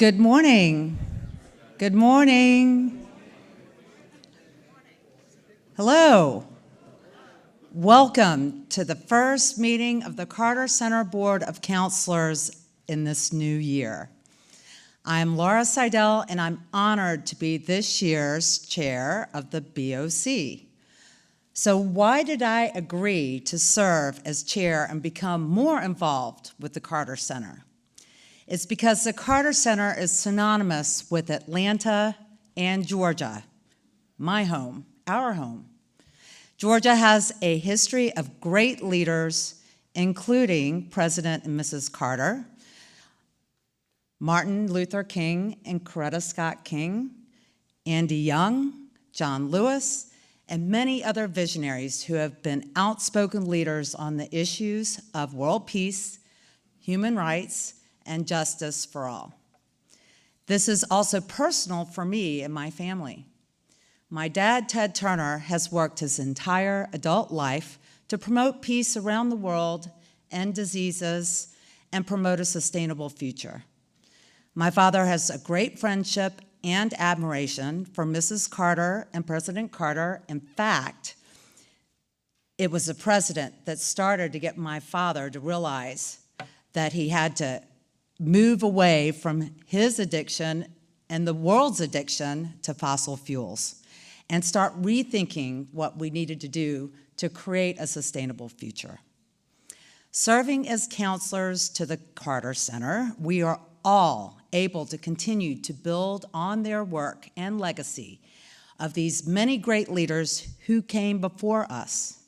Good morning. Good morning. Hello. Welcome to the first meeting of the Carter Center Board of Councilors in this new year. I'm Laura Seidel, and I'm honored to be this year's chair of the BOC. So why did I agree to serve as chair and become more involved with the Carter Center? It's because the Carter Center is synonymous with Atlanta and Georgia, my home, our home. Georgia has a history of great leaders, including President and Mrs. Carter, Martin Luther King and Coretta Scott King, Andy Young, John Lewis, and many other visionaries who have been outspoken leaders on the issues of world peace, human rights, and justice for all. This is also personal for me and my family. My dad, Ted Turner, has worked his entire adult life to promote peace around the world, end diseases, and promote a sustainable future. My father has a great friendship and admiration for Mrs. Carter and President Carter. In fact, it was the president that started to get my father to realize that he had to move away from his addiction and the world's addiction to fossil fuels and start rethinking what we needed to do to create a sustainable future. Serving as counselors to the Carter Center, we are all able to continue to build on their work and legacy of these many great leaders who came before us.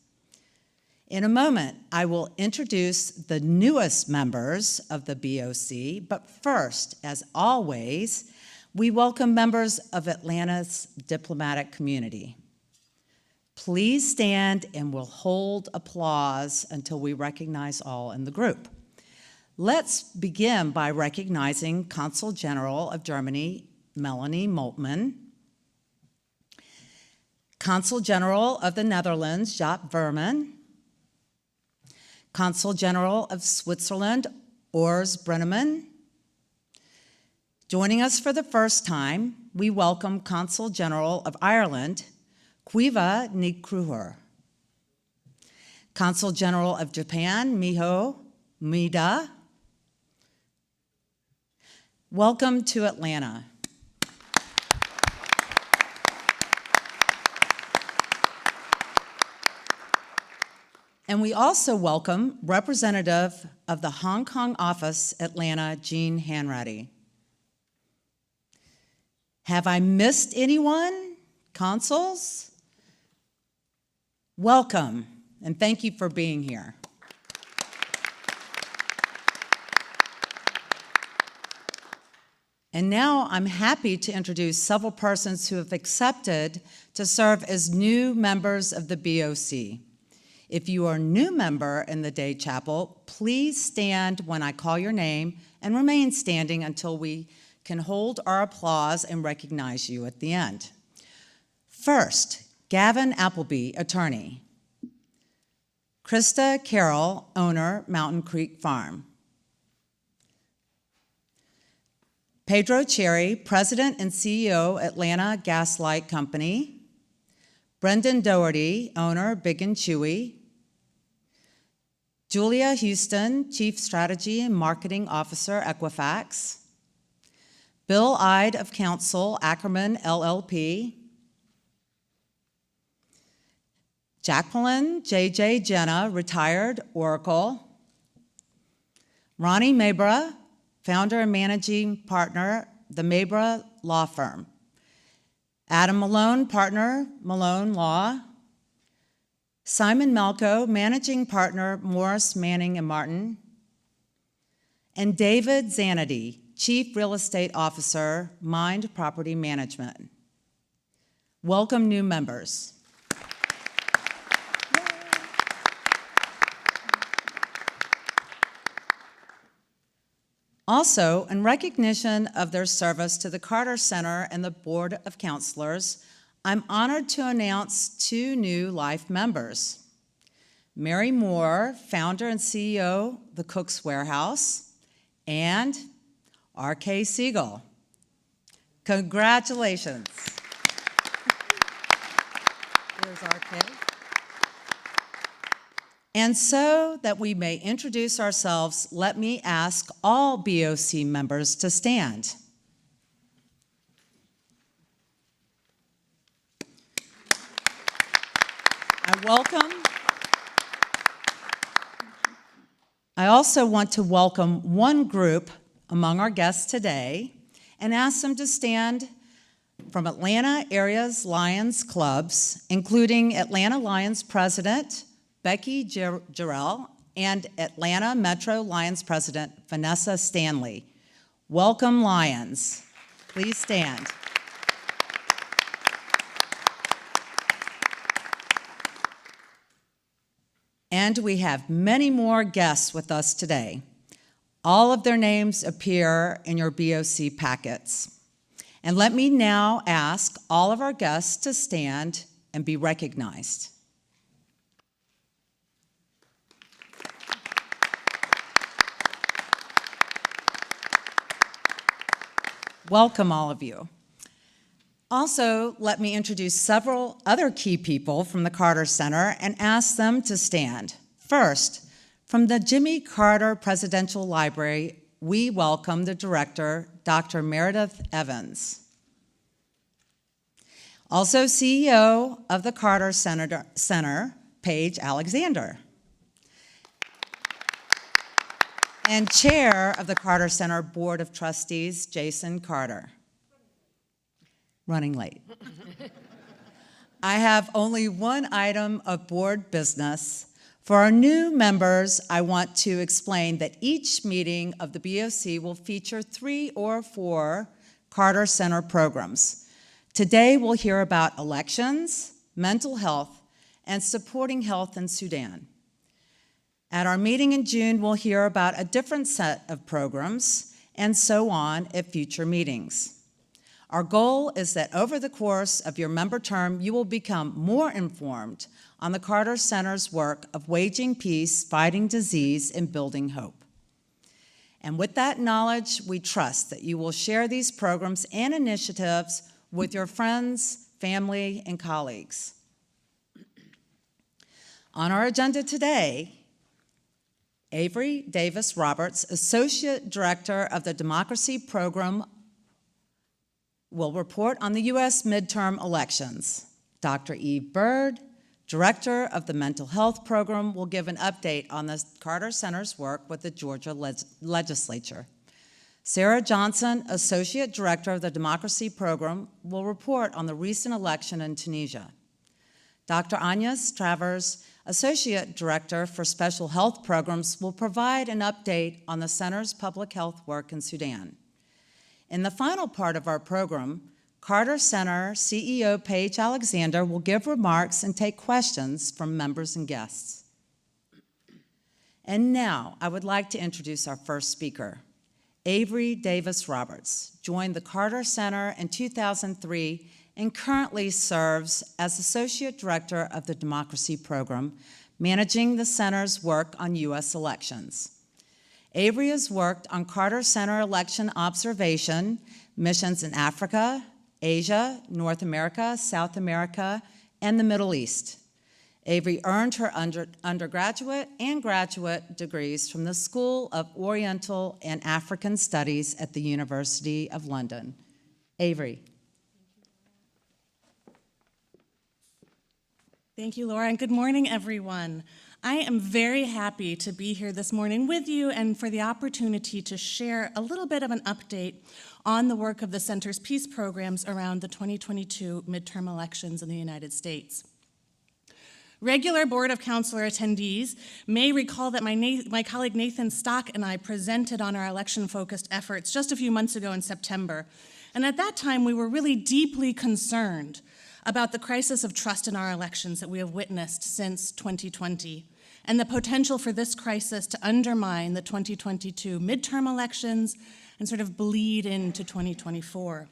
In a moment, I will introduce the newest members of the BOC, but first, as always, we welcome members of Atlanta's diplomatic community. Please stand and we'll hold applause until we recognize all in the group. Let's begin by recognizing Consul General of Germany, Melanie Moltmann, Consul General of the Netherlands, Jaap Verman, Consul General of Switzerland, Urs Brenneman. Joining us for the first time, we welcome Consul General of Ireland, Caoimhe Ní Cruthóir. Consul General of Japan, Miho Maeda. Welcome to Atlanta. And we also welcome Representative of the Hong Kong office, Atlanta, Jean Hanratty. Have I missed anyone? Consuls? Welcome, and thank you for being here. And now I'm happy to introduce several persons who have accepted to serve as new members of the BOC. If you are a new member in the day chapel, please stand when I call your name and remain standing until we can hold our applause and recognize you at the end. First, Gavin Appleby, attorney. Krista Carroll, owner, Mountain Creek Farm. Pedro Cherry, president and CEO, Atlanta Gaslight Company. Brendan Doherty, owner, Big and Chewy. Julia Houston, Chief Strategy and Marketing Officer, Equifax. Bill Ide of Counsel, Ackerman LLP. Jacqueline J.J. Jenna, retired, Oracle. Ronnie Mabra, founder and managing partner, the Mabra Law Firm. Adam Malone, partner, Malone Law. Simon Malco, managing partner, Morris, Manning & Martin. And David Zanity, Chief Real Estate Officer, Mind Property Management. Welcome, new members. Also, in recognition of their service to the Carter Center and the Board of Councilors, I'm honored to announce two new life members. Mary Moore, founder and CEO of the Cook's Warehouse, and R.K. Siegel. Congratulations. Here's R.K. And so that we may introduce ourselves, let me ask all BOC members to stand. I also want to welcome one group among our guests today and ask them to stand from Atlanta Area's Lions Clubs, including Atlanta Lions President Becky Jarrell and Atlanta Metro Lions President Vanessa Stanley. Welcome, Lions. Please stand. And we have many more guests with us today. All of their names appear in your BOC packets. And let me now ask all of our guests to stand and be recognized. Welcome, all of you. Also, let me introduce several other key people from the Carter Center and ask them to stand. First, from the Jimmy Carter Presidential Library, we welcome the director, Dr. Meredith Evans. Also, CEO of the Carter Center, Paige Alexander. And chair of the Carter Center Board of Trustees, Jason Carter. Running late. I have only one item of board business. For our new members, I want to explain that each meeting of the BOC will feature 3 or 4 Carter Center programs. Today, we'll hear about elections, mental health, and supporting health in Sudan. At our meeting in June, we'll hear about a different set of programs, and so on at future meetings. Our goal is that over the course of your member term, you will become more informed on the Carter Center's work of waging peace, fighting disease, and building hope. And with that knowledge, we trust that you will share these programs and initiatives with your friends, family, and colleagues. On our agenda today, Avery Davis Roberts, Associate Director of the Democracy Program, will report on the U.S. midterm elections. Dr. Eve Bird, Director of the Mental Health Program, will give an update on the Carter Center's work with the Georgia legislature. Sarah Johnson, Associate Director of the Democracy Program, will report on the recent election in Tunisia. Dr. Agnes Travers, Associate Director for Special Health Programs, will provide an update on the Center's public health work in Sudan. In the final part of our program, Carter Center CEO Paige Alexander will give remarks and take questions from members and guests. And now, I would like to introduce our first speaker. Avery Davis Roberts joined the Carter Center in 2003 and currently serves as Associate Director of the Democracy Program, managing the Center's work on U.S. elections. Avery has worked on Carter Center election observation missions in Africa, Asia, North America, South America, and the Middle East. Avery earned her undergraduate and graduate degrees from the School of Oriental and African Studies at the University of London. Avery. Thank you, Laura, and good morning, everyone. I am very happy to be here this morning with you and for the opportunity to share a little bit of an update on the work of the Center's peace programs around the 2022 midterm elections in the United States. Regular Board of Councilor attendees may recall that my colleague Nathan Stock and I presented on our election-focused efforts just a few months ago in September. And at that time, we were really deeply concerned about the crisis of trust in our elections that we have witnessed since 2020, and the potential for this crisis to undermine the 2022 midterm elections and sort of bleed into 2024.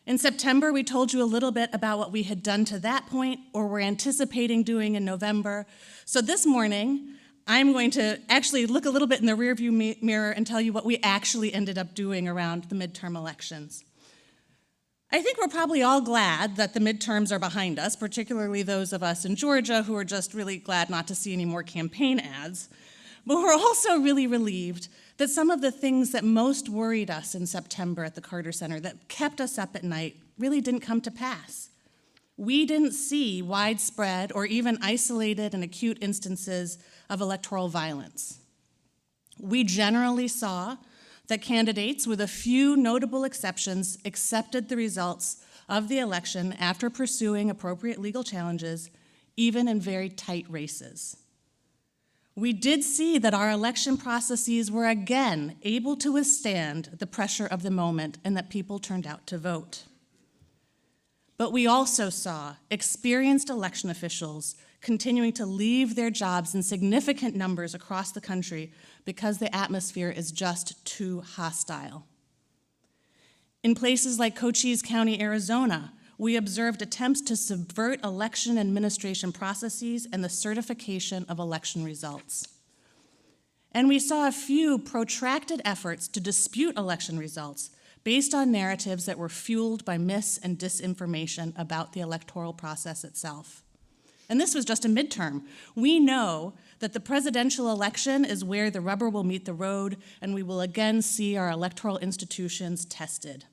In September, we told you a little bit about what we had done to that point or were anticipating doing in November. So this morning, I'm going to actually look a little bit in the rearview mirror and tell you what we actually ended up doing around the midterm elections. I think we're probably all glad that the midterms are behind us, particularly those of us in Georgia who are just really glad not to see any more campaign ads. But we're also really relieved that some of the things that most worried us in September at the Carter Center, that kept us up at night, really didn't come to pass. We didn't see widespread or even isolated and acute instances of electoral violence. We generally saw that candidates, with a few notable exceptions, accepted the results of the election after pursuing appropriate legal challenges, even in very tight races. We did see that our election processes were again able to withstand the pressure of the moment and that people turned out to vote. But we also saw experienced election officials continuing to leave their jobs in significant numbers across the country because the atmosphere is just too hostile. In places like Cochise County, Arizona, we observed attempts to subvert election administration processes and the certification of election results. And we saw a few protracted efforts to dispute election results based on narratives that were fueled by mis- and disinformation about the electoral process itself. And this was just a midterm. We know that the presidential election is where the rubber will meet the road, and we will again see our electoral institutions tested.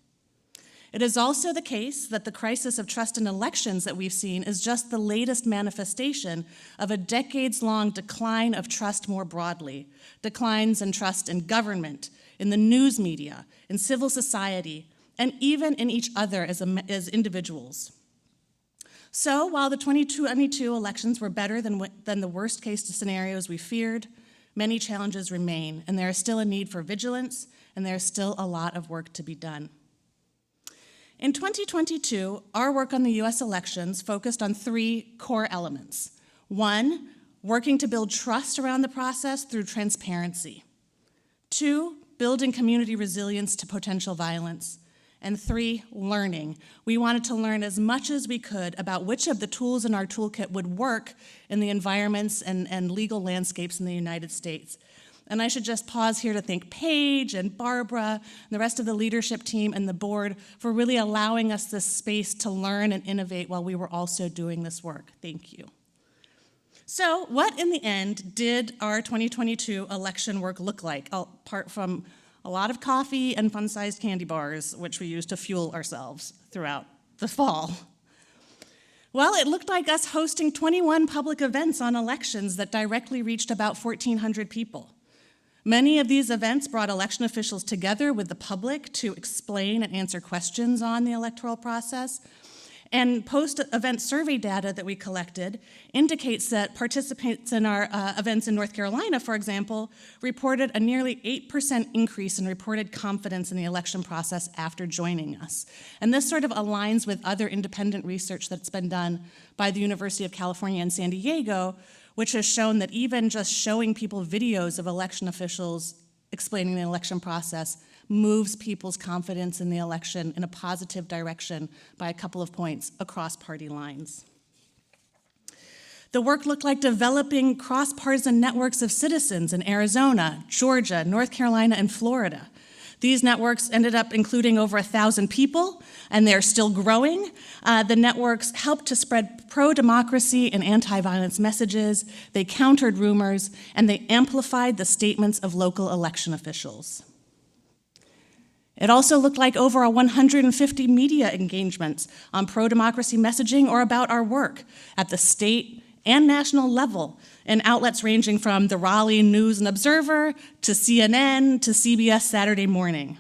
It is also the case that the crisis of trust in elections that we've seen is just the latest manifestation of a decades-long decline of trust more broadly, declines in trust in government, in the news media, in civil society, and even in each other as individuals. So while the 2022 elections were better than the worst case scenarios we feared, many challenges remain, and there is still a need for vigilance, and there is still a lot of work to be done. In 2022, our work on the US elections focused on three core elements. One, working to build trust around the process through transparency. Two, building community resilience to potential violence. And three, learning. We wanted to learn as much as we could about which of the tools in our toolkit would work in the environments and legal landscapes in the United States. And I should just pause here to thank Paige and Barbara and the rest of the leadership team and the board for really allowing us this space to learn and innovate while we were also doing this work. Thank you. So what in the end did our 2022 election work look like, apart from a lot of coffee and fun-sized candy bars, which we used to fuel ourselves throughout the fall? Well, it looked like us hosting 21 public events on elections that directly reached about 1,400 people. Many of these events brought election officials together with the public to explain and answer questions on the electoral process. And post-event survey data that we collected indicates that participants in our events in North Carolina, for example, reported a nearly 8% increase in reported confidence in the election process after joining us. And this sort of aligns with other independent research that's been done by the University of California in San Diego, which has shown that even just showing people videos of election officials explaining the election process moves people's confidence in the election in a positive direction by a couple of points across party lines. The work looked like developing cross-partisan networks of citizens in Arizona, Georgia, North Carolina, and Florida. These networks ended up including over 1,000 people, and they're still growing. The networks helped to spread pro-democracy and anti-violence messages, they countered rumors, and they amplified the statements of local election officials. It also looked like over 150 media engagements on pro-democracy messaging or about our work at the state and national level in outlets ranging from the Raleigh News and Observer to CNN to CBS Saturday Morning.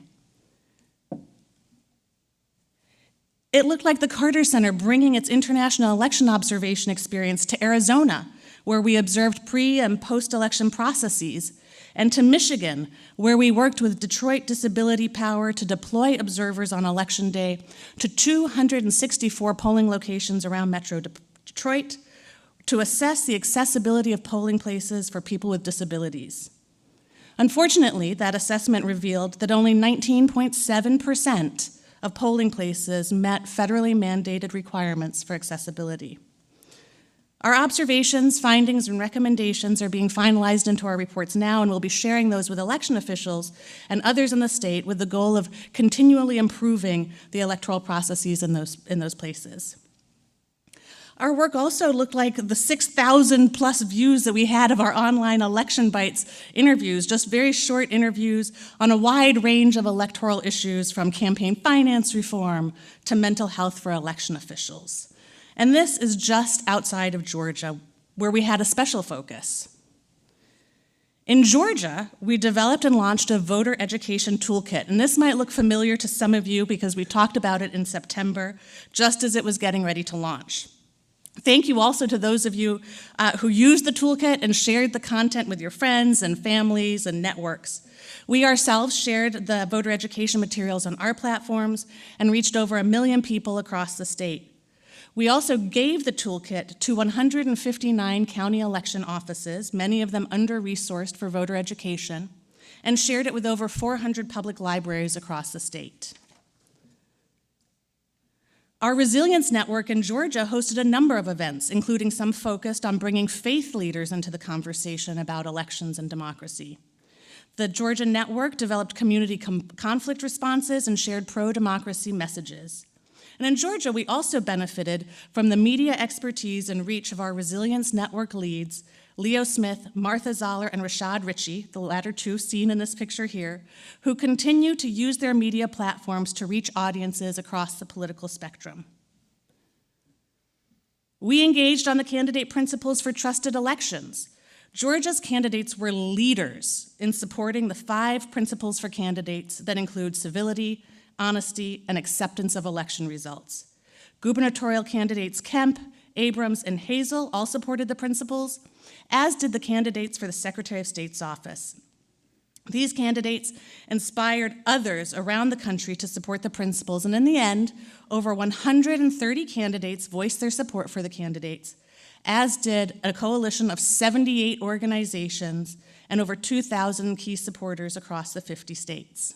It looked like the Carter Center bringing its international election observation experience to Arizona, where we observed pre- and post-election processes, and to Michigan, where we worked with Detroit Disability Power to deploy observers on Election Day to 264 polling locations around Metro Detroit to assess the accessibility of polling places for people with disabilities. Unfortunately, that assessment revealed that only 19.7% of polling places met federally mandated requirements for accessibility. Our observations, findings, and recommendations are being finalized into our reports now, and we'll be sharing those with election officials and others in the state with the goal of continually improving the electoral processes in those places. Our work also looked like the 6,000 plus views that we had of our online Election Bites interviews, just very short interviews on a wide range of electoral issues, from campaign finance reform to mental health for election officials. And this is just outside of Georgia, where we had a special focus. In Georgia, we developed and launched a voter education toolkit, and this might look familiar to some of you because we talked about it in September, just as it was getting ready to launch. Thank you also to those of you who used the toolkit and shared the content with your friends and families and networks. We ourselves shared the voter education materials on our platforms and reached over 1 million people across the state. We also gave the toolkit to 159 county election offices, many of them under-resourced for voter education, and shared it with over 400 public libraries across the state. Our Resilience Network in Georgia hosted a number of events, including some focused on bringing faith leaders into the conversation about elections and democracy. The Georgia Network developed community conflict responses and shared pro-democracy messages. And in Georgia, we also benefited from the media expertise and reach of our Resilience Network leads, Leo Smith, Martha Zoller, and Rashad Ritchie, the latter two seen in this picture here, who continue to use their media platforms to reach audiences across the political spectrum. We engaged on the candidate principles for trusted elections. Georgia's candidates were leaders in supporting the 5 principles for candidates that include civility, honesty, and acceptance of election results. Gubernatorial candidates Kemp, Abrams, and Hazel all supported the principles, as did the candidates for the Secretary of State's office. These candidates inspired others around the country to support the principles, and in the end, over 130 candidates voiced their support for the candidates, as did a coalition of 78 organizations and over 2,000 key supporters across the 50 states.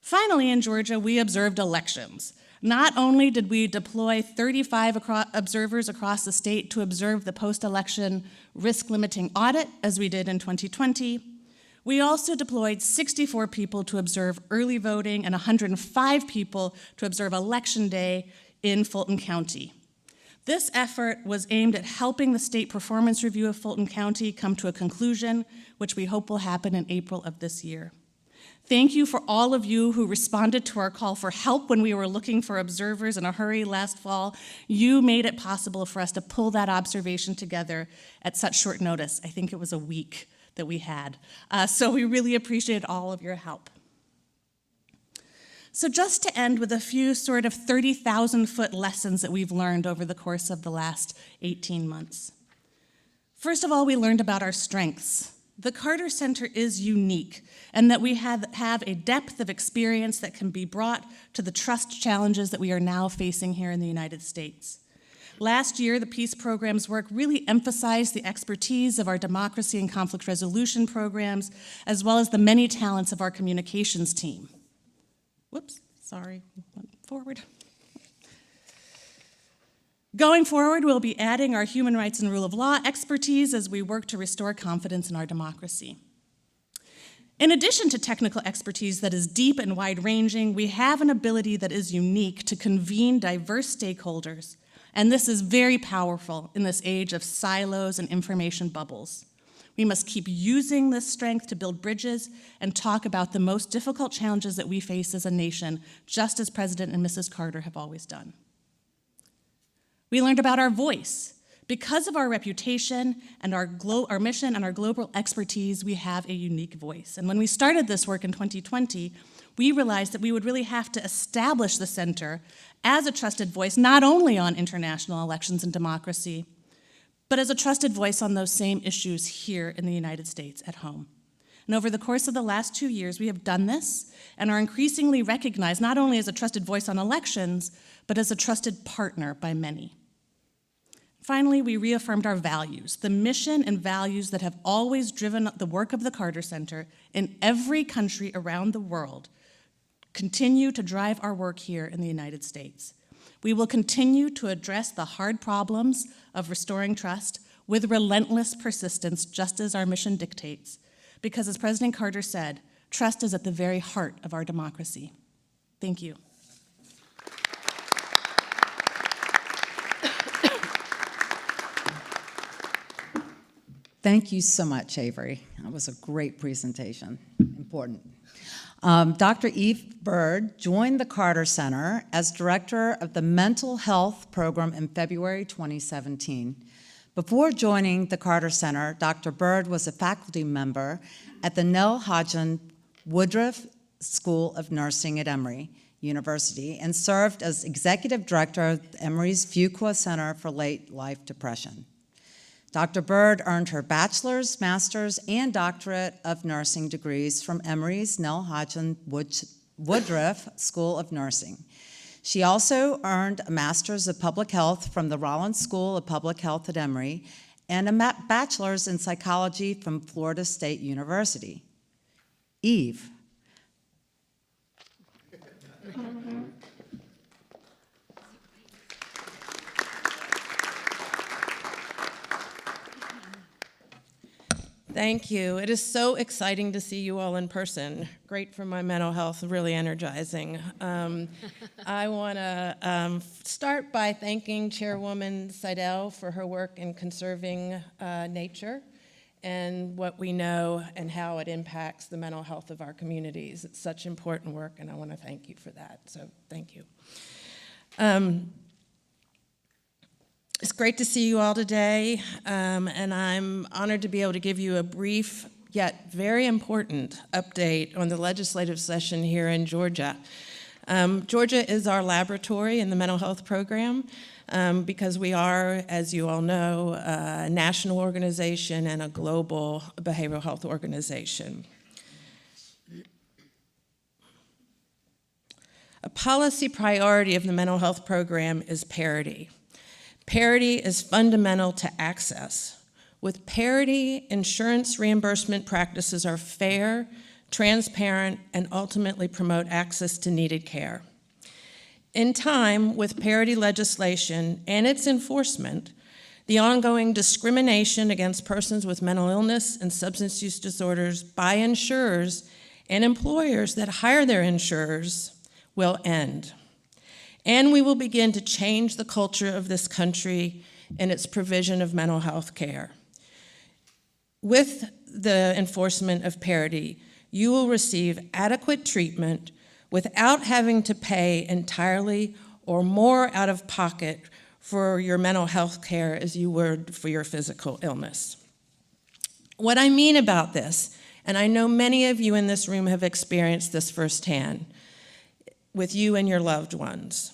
Finally, in Georgia, we observed elections. Not only did we deploy 35 observers across the state to observe the post-election risk-limiting audit, as we did in 2020, we also deployed 64 people to observe early voting and 105 people to observe Election Day in Fulton County. This effort was aimed at helping the state performance review of Fulton County come to a conclusion, which we hope will happen in April of this year. Thank you for all of you who responded to our call for help when we were looking for observers in a hurry last fall. You made it possible for us to pull that observation together at such short notice. I think it was a week that we had. So we really appreciate all of your help. So just to end with a few sort of 30,000-foot lessons that we've learned over the course of the last 18 months. First of all, we learned about our strengths. The Carter Center is unique, and that we have a depth of experience that can be brought to the trust challenges that we are now facing here in the United States. Last year, the Peace Program's work really emphasized the expertise of our democracy and conflict resolution programs, as well as the many talents of our communications team. Whoops, sorry, went forward. Going forward, we'll be adding our human rights and rule of law expertise as we work to restore confidence in our democracy. In addition to technical expertise that is deep and wide-ranging, we have an ability that is unique to convene diverse stakeholders, and this is very powerful in this age of silos and information bubbles. We must keep using this strength to build bridges and talk about the most difficult challenges that we face as a nation, just as President and Mrs. Carter have always done. We learned about our voice. Because of our reputation and our mission and our global expertise, we have a unique voice. And when we started this work in 2020, we realized that we would really have to establish the center as a trusted voice, not only on international elections and democracy, but as a trusted voice on those same issues here in the United States at home. And over the course of the last 2 years, we have done this and are increasingly recognized not only as a trusted voice on elections, but as a trusted partner by many. Finally, we reaffirmed our values, the mission and values that have always driven the work of the Carter Center in every country around the world continue to drive our work here in the United States. We will continue to address the hard problems of restoring trust with relentless persistence, just as our mission dictates, because as President Carter said, trust is at the very heart of our democracy. Thank you. Thank you so much, Avery. That was a great presentation, important. Dr. Eve Bird joined the Carter Center as director of the Mental Health Program in February 2017. Before joining the Carter Center, Dr. Bird was a faculty member at the Nell Hodgson Woodruff School of Nursing at Emory University and served as executive director of Emory's Fuqua Center for Late Life Depression. Dr. Bird earned her bachelor's, master's, and doctorate of nursing degrees from Emory's Nell Hodgson Woodruff School of Nursing. She also earned a master's of public health from the Rollins School of Public Health at Emory and a bachelor's in psychology from Florida State University. Eve. Thank you. It is so exciting to see you all in person. Great for my mental health, really energizing. I want to start by thanking Chairwoman Seidel for her work in conserving nature and what we know and how it impacts the mental health of our communities. It's such important work, and I want to thank you for that, so thank you. It's great to see you all today, and I'm honored to be able to give you a brief yet very important update on the legislative session here in Georgia. Georgia is our laboratory in the mental health program because we are, as you all know, a national organization and a global behavioral health organization. A policy priority of the mental health program is parity. Parity is fundamental to access. With parity, insurance reimbursement practices are fair, transparent, and ultimately promote access to needed care. In time, with parity legislation and its enforcement, the ongoing discrimination against persons with mental illness and substance use disorders by insurers and employers that hire their insurers will end. And we will begin to change the culture of this country in its provision of mental health care. With the enforcement of parity, you will receive adequate treatment without having to pay entirely or more out of pocket for your mental health care as you would for your physical illness. What I mean about this, and I know many of you in this room have experienced this firsthand with you and your loved ones.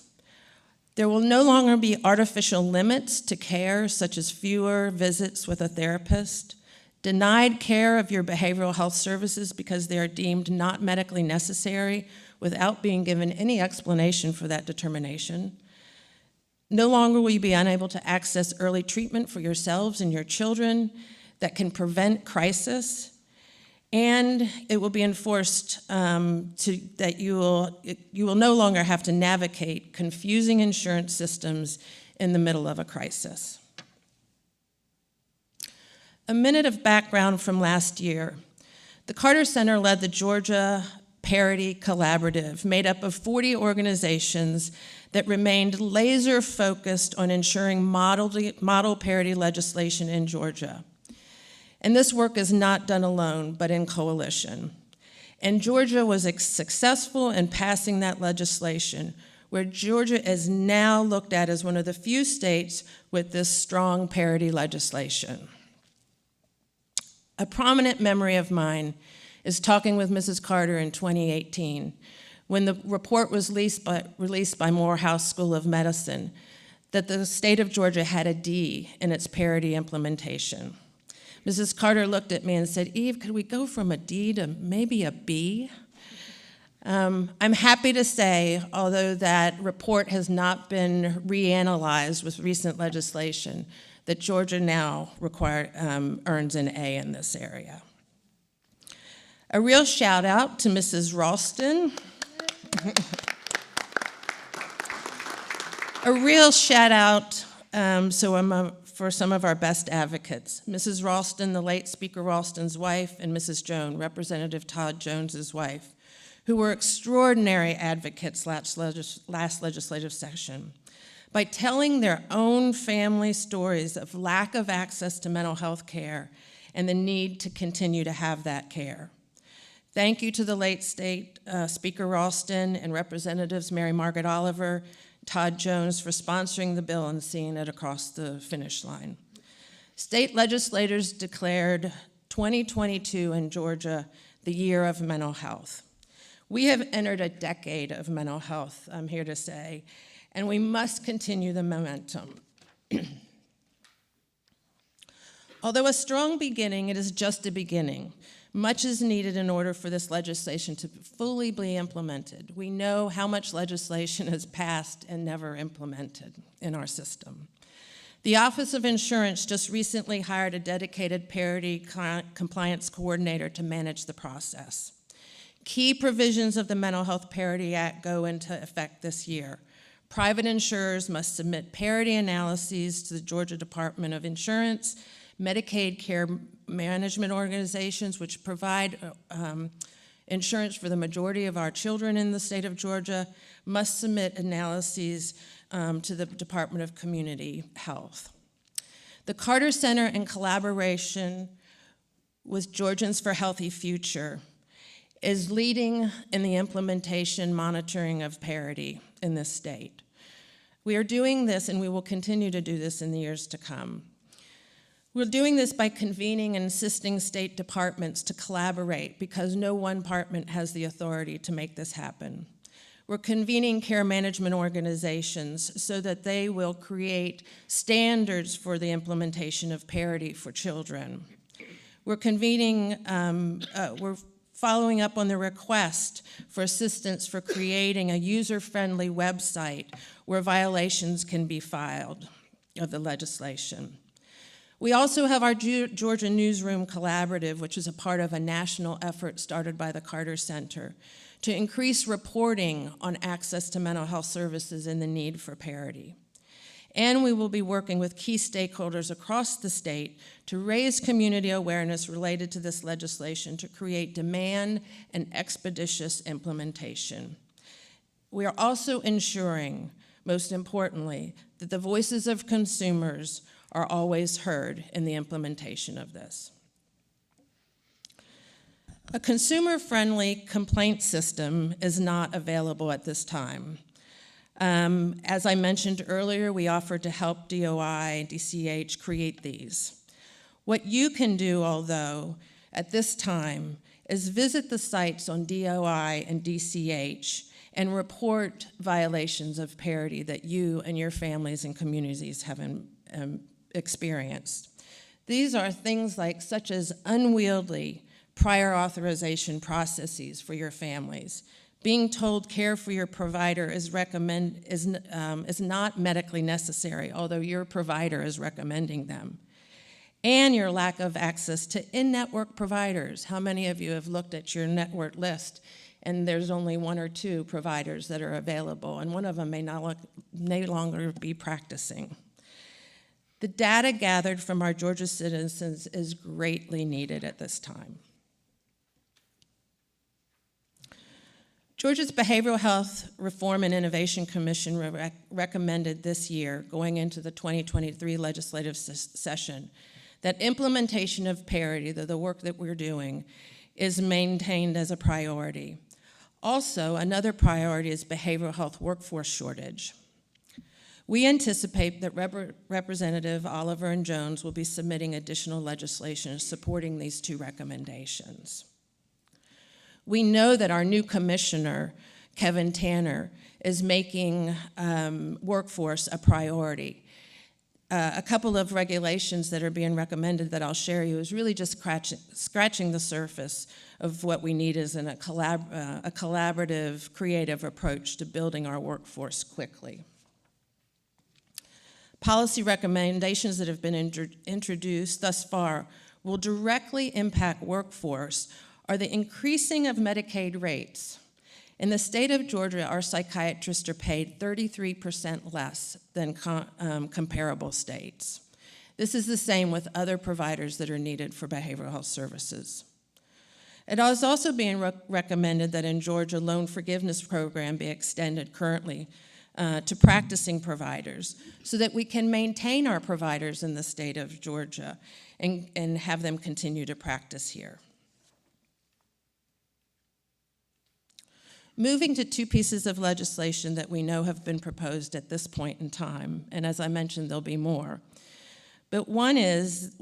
There will no longer be artificial limits to care, such as fewer visits with a therapist, denied care of your behavioral health services because they are deemed not medically necessary without being given any explanation for that determination. No longer will you be unable to access early treatment for yourselves and your children that can prevent crisis. And it will be enforced that you will no longer have to navigate confusing insurance systems in the middle of a crisis. A minute of background from last year. The Carter Center led the Georgia Parity Collaborative, made up of 40 organizations that remained laser focused on ensuring model parity legislation in Georgia. And this work is not done alone, but in coalition. And Georgia was successful in passing that legislation, where Georgia is now looked at as one of the few states with this strong parity legislation. A prominent memory of mine is talking with Mrs. Carter in 2018, when the report was released by Morehouse School of Medicine, that the state of Georgia had a D in its parity implementation. Mrs. Carter looked at me and said, "Eve, could we go from a D to maybe a B?" I'm happy to say, although that report has not been reanalyzed with recent legislation, that Georgia now earns an A in this area. A real shout out to Mrs. Ralston. A real shout out for some of our best advocates, Mrs. Ralston, the late Speaker Ralston's wife, and Mrs. Jones, Representative Todd Jones's wife, who were extraordinary advocates last legislative session. By telling their own family stories of lack of access to mental health care and the need to continue to have that care. Thank you to the late State Speaker Ralston and Representatives Mary Margaret Oliver, Todd Jones for sponsoring the bill and seeing it across the finish line. State legislators declared 2022 in Georgia the year of mental health. We have entered a decade of mental health, I'm here to say, and we must continue the momentum. Although a strong beginning, it is just a beginning. Much is needed in order for this legislation to fully be implemented. We know how much legislation is passed and never implemented in our system. The Office of Insurance just recently hired a dedicated parity compliance coordinator to manage the process. Key provisions of the Mental Health Parity Act go into effect this year. Private insurers must submit parity analyses to the Georgia Department of Insurance. Medicaid care management organizations, which provide insurance for the majority of our children in the state of Georgia, must submit analyses to the Department of Community Health. The Carter Center, in collaboration with Georgians for Healthy Future, is leading in the implementation monitoring of parity in this state. We are doing this, and we will continue to do this in the years to come. We're doing this by convening and assisting state departments to collaborate because no one department has the authority to make this happen. We're convening care management organizations so that they will create standards for the implementation of parity for children. We're convening, we're following up on the request for assistance for creating a user-friendly website where violations can be filed of the legislation. We also have our Georgia Newsroom Collaborative, which is a part of a national effort started by the Carter Center to increase reporting on access to mental health services and the need for parity. And we will be working with key stakeholders across the state to raise community awareness related to this legislation to create demand and expeditious implementation. We are also ensuring, most importantly, that the voices of consumers are always heard in the implementation of this. A consumer-friendly complaint system is not available at this time. As I mentioned earlier, we offered to help DOI and DCH create these. What you can do, although, at this time, is visit the sites on DOI and DCH and report violations of parity that you and your families and communities have experienced. These are things like such as unwieldy prior authorization processes for your families, being told care for your provider is not medically necessary, although your provider is recommending them, and your lack of access to in-network providers. How many of you have looked at your network list and there's only one or two providers that are available, and one of them may no longer be practicing? The data gathered from our Georgia citizens is greatly needed at this time. Georgia's Behavioral Health Reform and Innovation Commission recommended this year, going into the 2023 legislative session, that implementation of parity, the work that we're doing, is maintained as a priority. Also, another priority is behavioral health workforce shortage. We anticipate that Representative Oliver and Jones will be submitting additional legislation supporting these two recommendations. We know that our new commissioner, Kevin Tanner, is making workforce a priority. A couple of regulations that are being recommended that I'll share you is really just scratching the surface of what we need is a collaborative, creative approach to building our workforce quickly. Policy recommendations that have been introduced thus far will directly impact workforce are the increasing of Medicaid rates In the state of Georgia, our psychiatrists are paid 33% less than comparable states. This is the same with other providers that are needed for behavioral health services. It is also being recommended that in Georgia, loan forgiveness program be extended currently to practicing providers so that we can maintain our providers in the state of Georgia and have them continue to practice here. Moving to two pieces of legislation that we know have been proposed at this point in time, and as I mentioned, there'll be more. But one is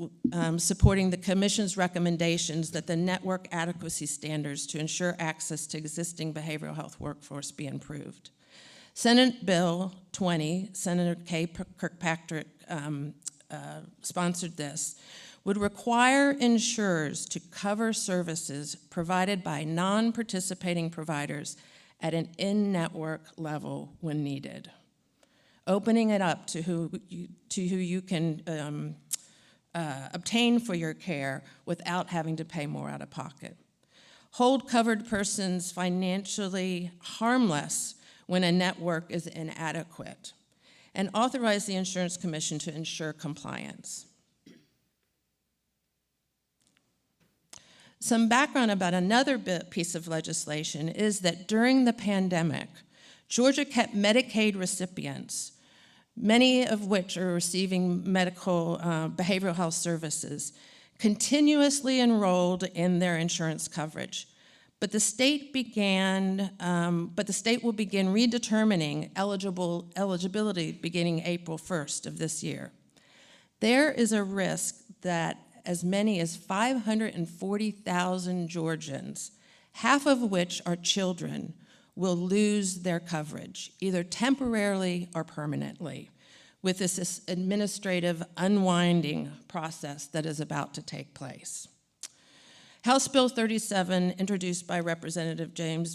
supporting the Commission's recommendations that the network adequacy standards to ensure access to existing behavioral health workforce be improved. Senate Bill 20, Senator Kay Kirkpatrick sponsored this, would require insurers to cover services provided by non-participating providers at an in-network level when needed, opening it up to who you can obtain for your care without having to pay more out of pocket. Hold covered persons financially harmless when a network is inadequate, and authorize the Insurance Commission to ensure compliance. Some background about another piece of legislation is that during the pandemic, Georgia kept Medicaid recipients, many of which are receiving medical behavioral health services, continuously enrolled in their insurance coverage. But the state will begin redetermining eligibility beginning April 1st of this year. There is a risk that as many as 540,000 Georgians, half of which are children, will lose their coverage, either temporarily or permanently, with this administrative unwinding process that is about to take place. House Bill 37, introduced by Representative James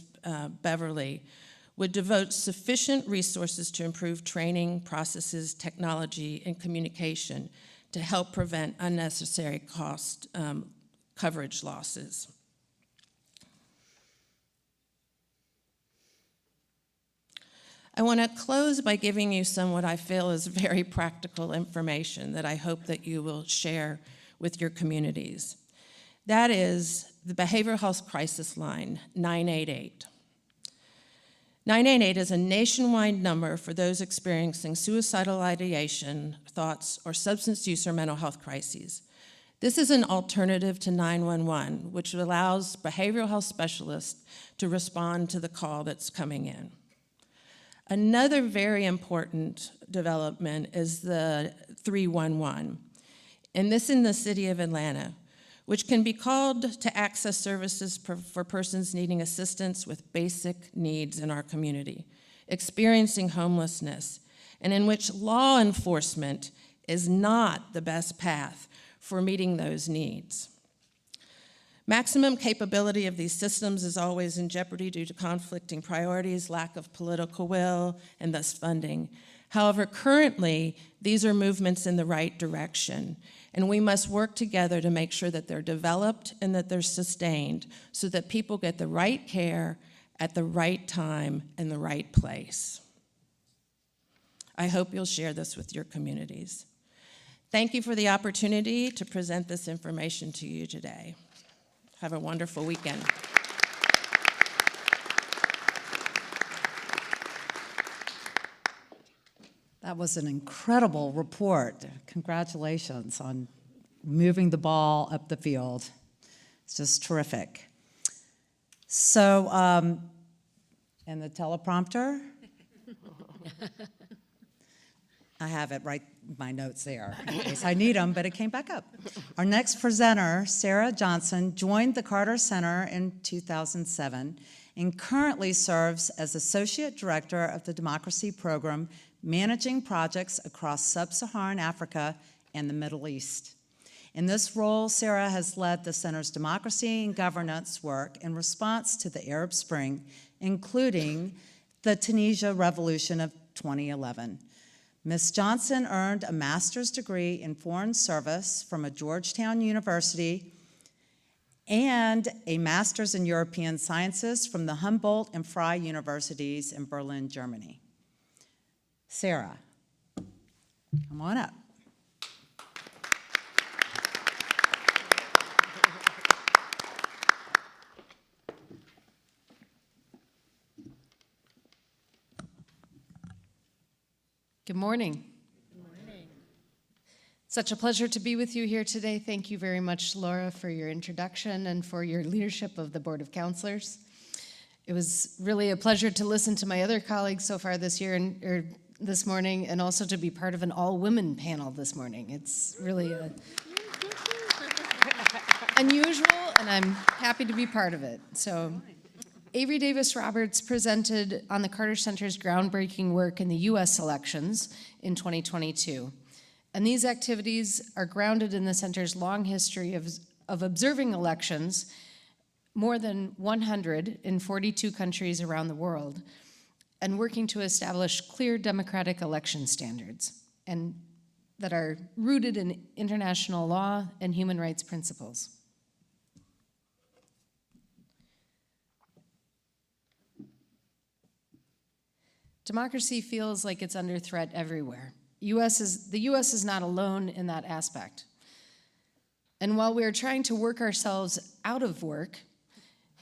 Beverly, would devote sufficient resources to improve training, processes, technology, and communication to help prevent unnecessary cost coverage losses. I want to close by giving you some what I feel is very practical information that I hope that you will share with your communities. That is the Behavioral Health Crisis Line, 988. 988 is a nationwide number for those experiencing suicidal ideation, thoughts, or substance use or mental health crises. This is an alternative to 911, which allows behavioral health specialists to respond to the call that's coming in. Another very important development is the 311, and this in the city of Atlanta, which can be called to access services for persons needing assistance with basic needs in our community, experiencing homelessness, and in which law enforcement is not the best path for meeting those needs. Maximum capability of these systems is always in jeopardy due to conflicting priorities, lack of political will, and thus funding. However, currently, these are movements in the right direction, and we must work together to make sure that they're developed and that they're sustained so that people get the right care at the right time in the right place. I hope you'll share this with your communities. Thank you for the opportunity to present this information to you today. Have a wonderful weekend. That was an incredible report. Congratulations on moving the ball up the field. It's just terrific. So, and the teleprompter? I have it right, my notes there, in case I need them, but it came back up. Our next presenter, Sarah Johnson, joined the Carter Center in 2007 and currently serves as Associate Director of the Democracy Program, managing projects across sub-Saharan Africa and the Middle East. In this role, Sarah has led the Center's democracy and governance work in response to the Arab Spring, including the Tunisia Revolution of 2011. Ms. Johnson earned a master's degree in foreign service from a Georgetown University and a Master's in European Sciences from the Humboldt and Frey Universities in Berlin, Germany. Sarah, come on up. Good morning. Good morning. Such a pleasure to be with you here today. Thank you very much, Laura, for your introduction and for your leadership of the Board of Councilors. It was really a pleasure to listen to my other colleagues so far this year or this morning, and also to be part of an all-women panel this morning. It's really unusual, and I'm happy to be part of it. So, Avery Davis Roberts presented on the Carter Center's groundbreaking work in the U.S. elections in 2022. And these activities are grounded in the center's long history of observing elections, more than 100 in 42 countries around the world, and working to establish clear democratic election standards and that are rooted in international law and human rights principles. Democracy feels like it's under threat everywhere. The U.S. is not alone in that aspect. And while we are trying to work ourselves out of work,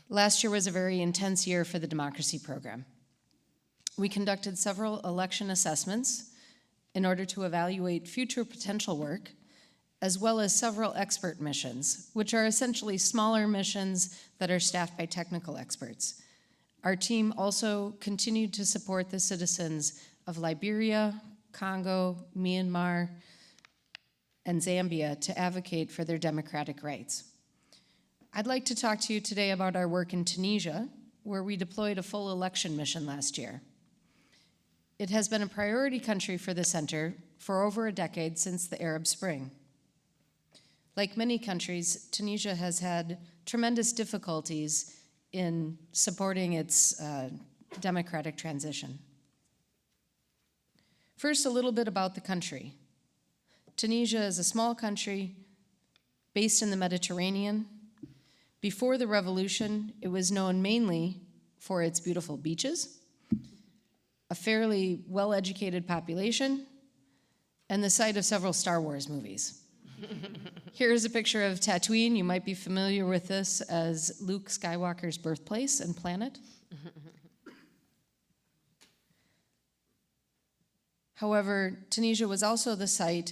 last year was a very intense year for the democracy program. We conducted several election assessments in order to evaluate future potential work, as well as several expert missions, which are essentially smaller missions that are staffed by technical experts. Our team also continued to support the citizens of Liberia, Congo, Myanmar, and Zambia to advocate for their democratic rights. I'd like to talk to you today about our work in Tunisia, where we deployed a full election mission last year. It has been a priority country for the center for over a decade since the Arab Spring. Like many countries, Tunisia has had tremendous difficulties in supporting its democratic transition. First, a little bit about the country. Tunisia is a small country based in the Mediterranean. Before the revolution, it was known mainly for its beautiful beaches, a fairly well-educated population, and the site of several Star Wars movies. Here is a picture of Tatooine. You might be familiar with this as Luke Skywalker's birthplace and planet. However, Tunisia was also the site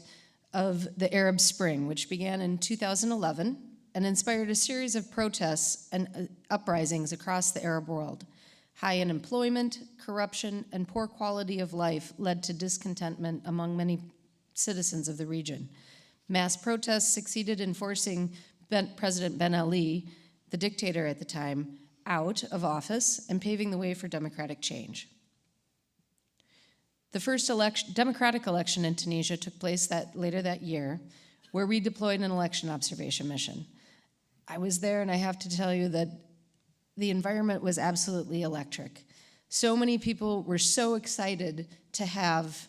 of the Arab Spring, which began in 2011 and inspired a series of protests and uprisings across the Arab world. High unemployment, corruption, and poor quality of life led to discontentment among many citizens of the region. Mass protests succeeded in forcing President Ben Ali, the dictator at the time, out of office and paving the way for democratic change. The first democratic election in Tunisia took place later that year, where we deployed an election observation mission. I was there, and I have to tell you that the environment was absolutely electric. So many people were so excited to have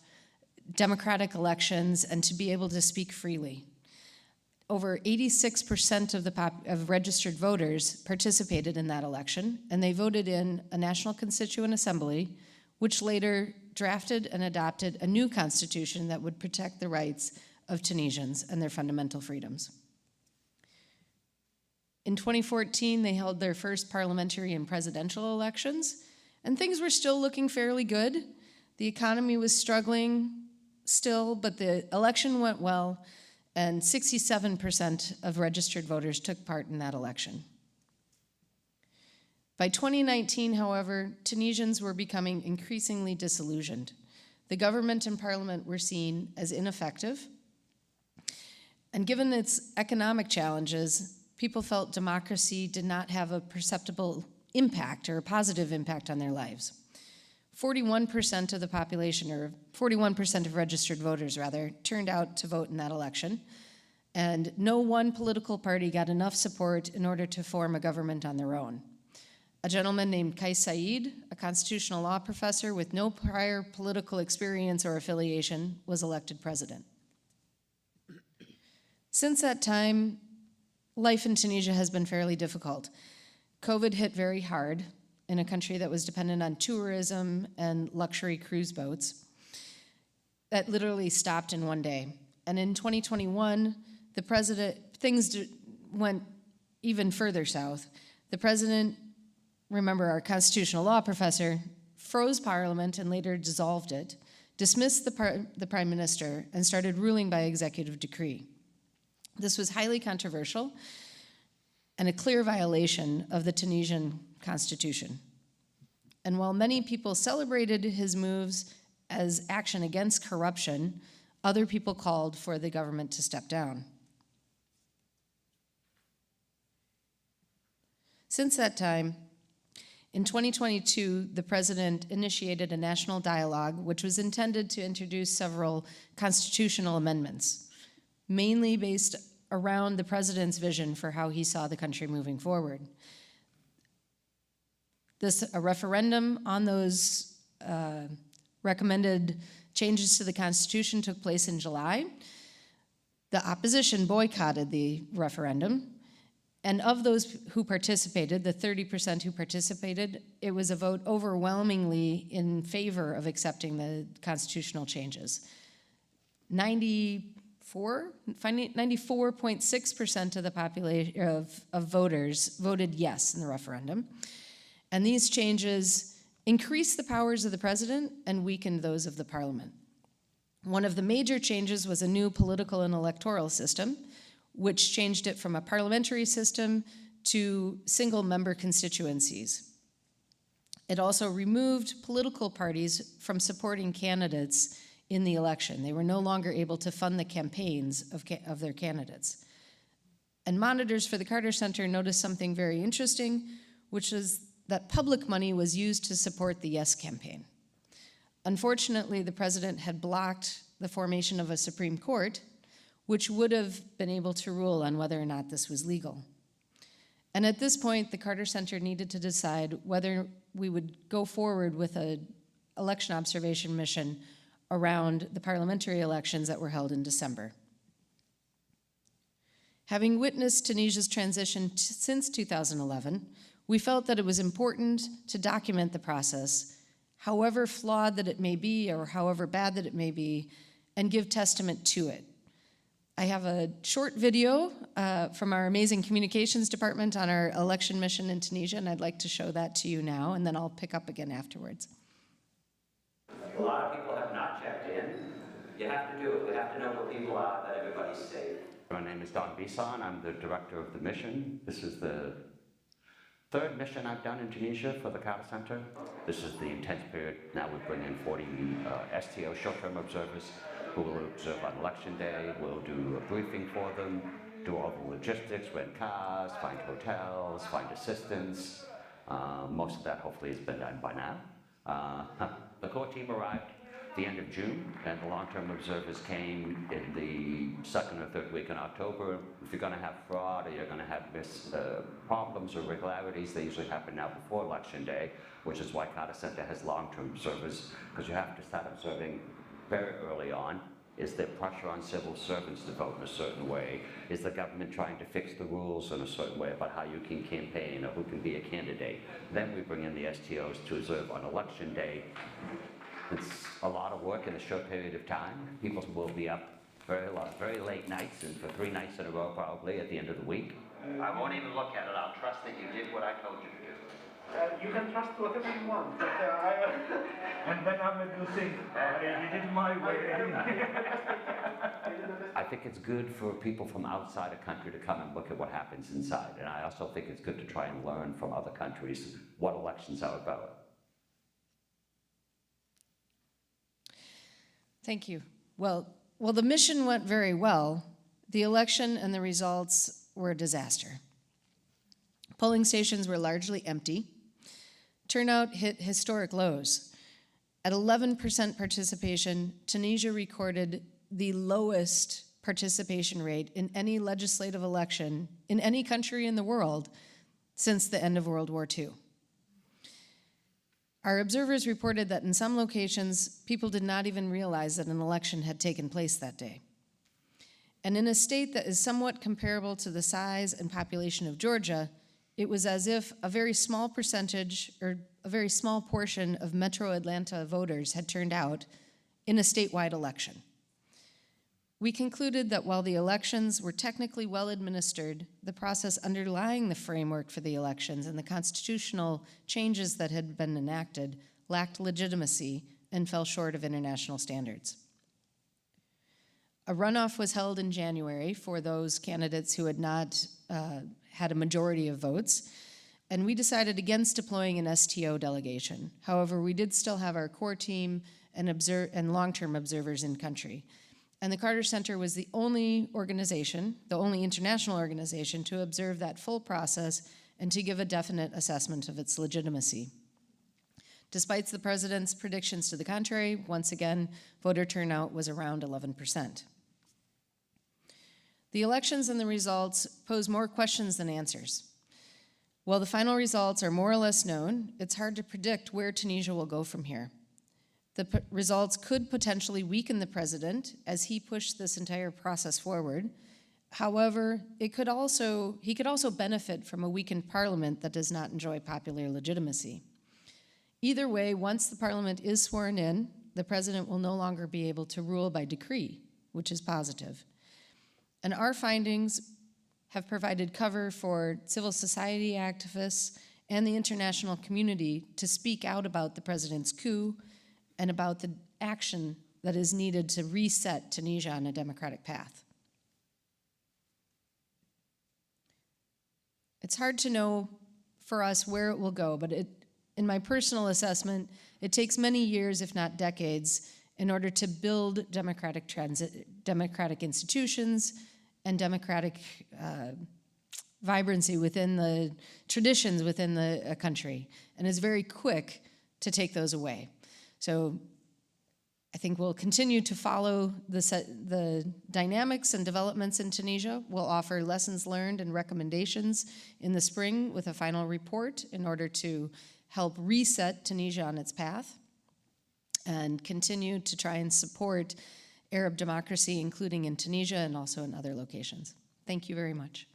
democratic elections and to be able to speak freely. Over 86% of registered voters participated in that election, and they voted in a National Constituent Assembly, which later drafted and adopted a new constitution that would protect the rights of Tunisians and their fundamental freedoms. In 2014, they held their first parliamentary and presidential elections, and things were still looking fairly good. The economy was struggling still, but the election went well, and 67% of registered voters took part in that election. By 2019, however, Tunisians were becoming increasingly disillusioned. The government and parliament were seen as ineffective, and given its economic challenges, people felt democracy did not have a perceptible impact or a positive impact on their lives. 41% of the population, or 41% of registered voters, rather, turned out to vote in that election, and no one political party got enough support in order to form a government on their own. A gentleman named Kais Said, a constitutional law professor with no prior political experience or affiliation, was elected president. Since that time, life in Tunisia has been fairly difficult. COVID hit very hard in a country that was dependent on tourism and luxury cruise boats. That literally stopped in one day. And in 2021, things went even further south. The president, remember our constitutional law professor, froze Parliament and later dissolved it, dismissed the Prime Minister, and started ruling by executive decree. This was highly controversial and a clear violation of the Tunisian constitution. And while many people celebrated his moves as action against corruption, other people called for the government to step down. Since that time, in 2022, the president initiated a national dialogue which was intended to introduce several constitutional amendments, mainly based around the president's vision for how he saw the country moving forward. A referendum on those recommended changes to the Constitution took place in July. The opposition boycotted the referendum. And of those who participated, the 30% who participated, it was a vote overwhelmingly in favor of accepting the constitutional changes. 94.6% of the population of voters voted yes in the referendum. And these changes increased the powers of the president and weakened those of the parliament. One of the major changes was a new political and electoral system, which changed it from a parliamentary system to single-member constituencies. It also removed political parties from supporting candidates in the election. They were no longer able to fund the campaigns of their candidates. And monitors for the Carter Center noticed something very interesting, which is that public money was used to support the Yes campaign. Unfortunately, the president had blocked the formation of a Supreme Court, which would have been able to rule on whether or not this was legal. And at this point, the Carter Center needed to decide whether we would go forward with an election observation mission around the parliamentary elections that were held in December. Having witnessed Tunisia's transition since 2011, we felt that it was important to document the process, however flawed that it may be or however bad that it may be, and give testament to it. I have a short video from our amazing communications department on our election mission in Tunisia, and I'd like to show that to you now, and then I'll pick up again afterwards. A lot of people have not checked in. You have to do it. We have to know where people are, that everybody's safe. My name is Don Bisson. I'm the director of the mission. This is the third mission I've done in Tunisia for the Carter Center. This is the intense period. Now we bring in 40 STO, short-term observers, who will observe on election day. We'll do a briefing for them, do all the logistics, rent cars, find hotels, find assistance. Most of that hopefully has been done by now. The core team arrived at the end of June, and the long-term observers came in the second or third week in October. If you're going to have fraud or you're going to have problems or irregularities, they usually happen now before election day, which is why Carter Center has long-term observers, because you have to start observing very early on. Is there pressure on civil servants to vote in a certain way? Is the government trying to fix the rules in a certain way about how you can campaign or who can be a candidate? Then we bring in the STOs to observe on election day. It's a lot of work in a short period of time. People will be up very late nights, and for 3 nights in a row probably at the end of the week. I won't even look at it. I'll trust that you did what I told you to do. You can trust whatever you want, but and then I'm a good thing. You did my way. I think it's good for people from outside a country to come and look at what happens inside, and I also think it's good to try and learn from other countries what elections are about. Thank you. Well, the mission went very well. The election and the results were a disaster. Polling stations were largely empty. Turnout hit historic lows. At 11% participation, Tunisia recorded the lowest participation rate in any legislative election in any country in the world since the end of World War II. Our observers reported that in some locations, people did not even realize that an election had taken place that day. And in a state that is somewhat comparable to the size and population of Georgia, it was as if a very small percentage or a very small portion of Metro Atlanta voters had turned out in a statewide election. We concluded that while the elections were technically well administered, the process underlying the framework for the elections and the constitutional changes that had been enacted lacked legitimacy and fell short of international standards. A runoff was held in January for those candidates who had not had a majority of votes, and we decided against deploying an STO delegation. However, we did still have our core team and long-term observers in country. And the Carter Center was the only organization, the only international organization, to observe that full process and to give a definite assessment of its legitimacy. Despite the president's predictions to the contrary, once again, voter turnout was around 11%. The elections and the results pose more questions than answers. While the final results are more or less known, it's hard to predict where Tunisia will go from here. The results could potentially weaken the president as he pushed this entire process forward. However, he could also benefit from a weakened parliament that does not enjoy popular legitimacy. Either way, once the parliament is sworn in, the president will no longer be able to rule by decree, which is positive. And our findings have provided cover for civil society activists and the international community to speak out about the president's coup and about the action that is needed to reset Tunisia on a democratic path. It's hard to know for us where it will go, but in my personal assessment, it takes many years, if not decades, in order to build democratic institutions and democratic vibrancy within the traditions within a country. And it's very quick to take those away. So I think we'll continue to follow the dynamics and developments in Tunisia. We'll offer lessons learned and recommendations in the spring with a final report in order to help reset Tunisia on its path and continue to try and support Arab democracy, including in Tunisia and also in other locations. Thank you very much.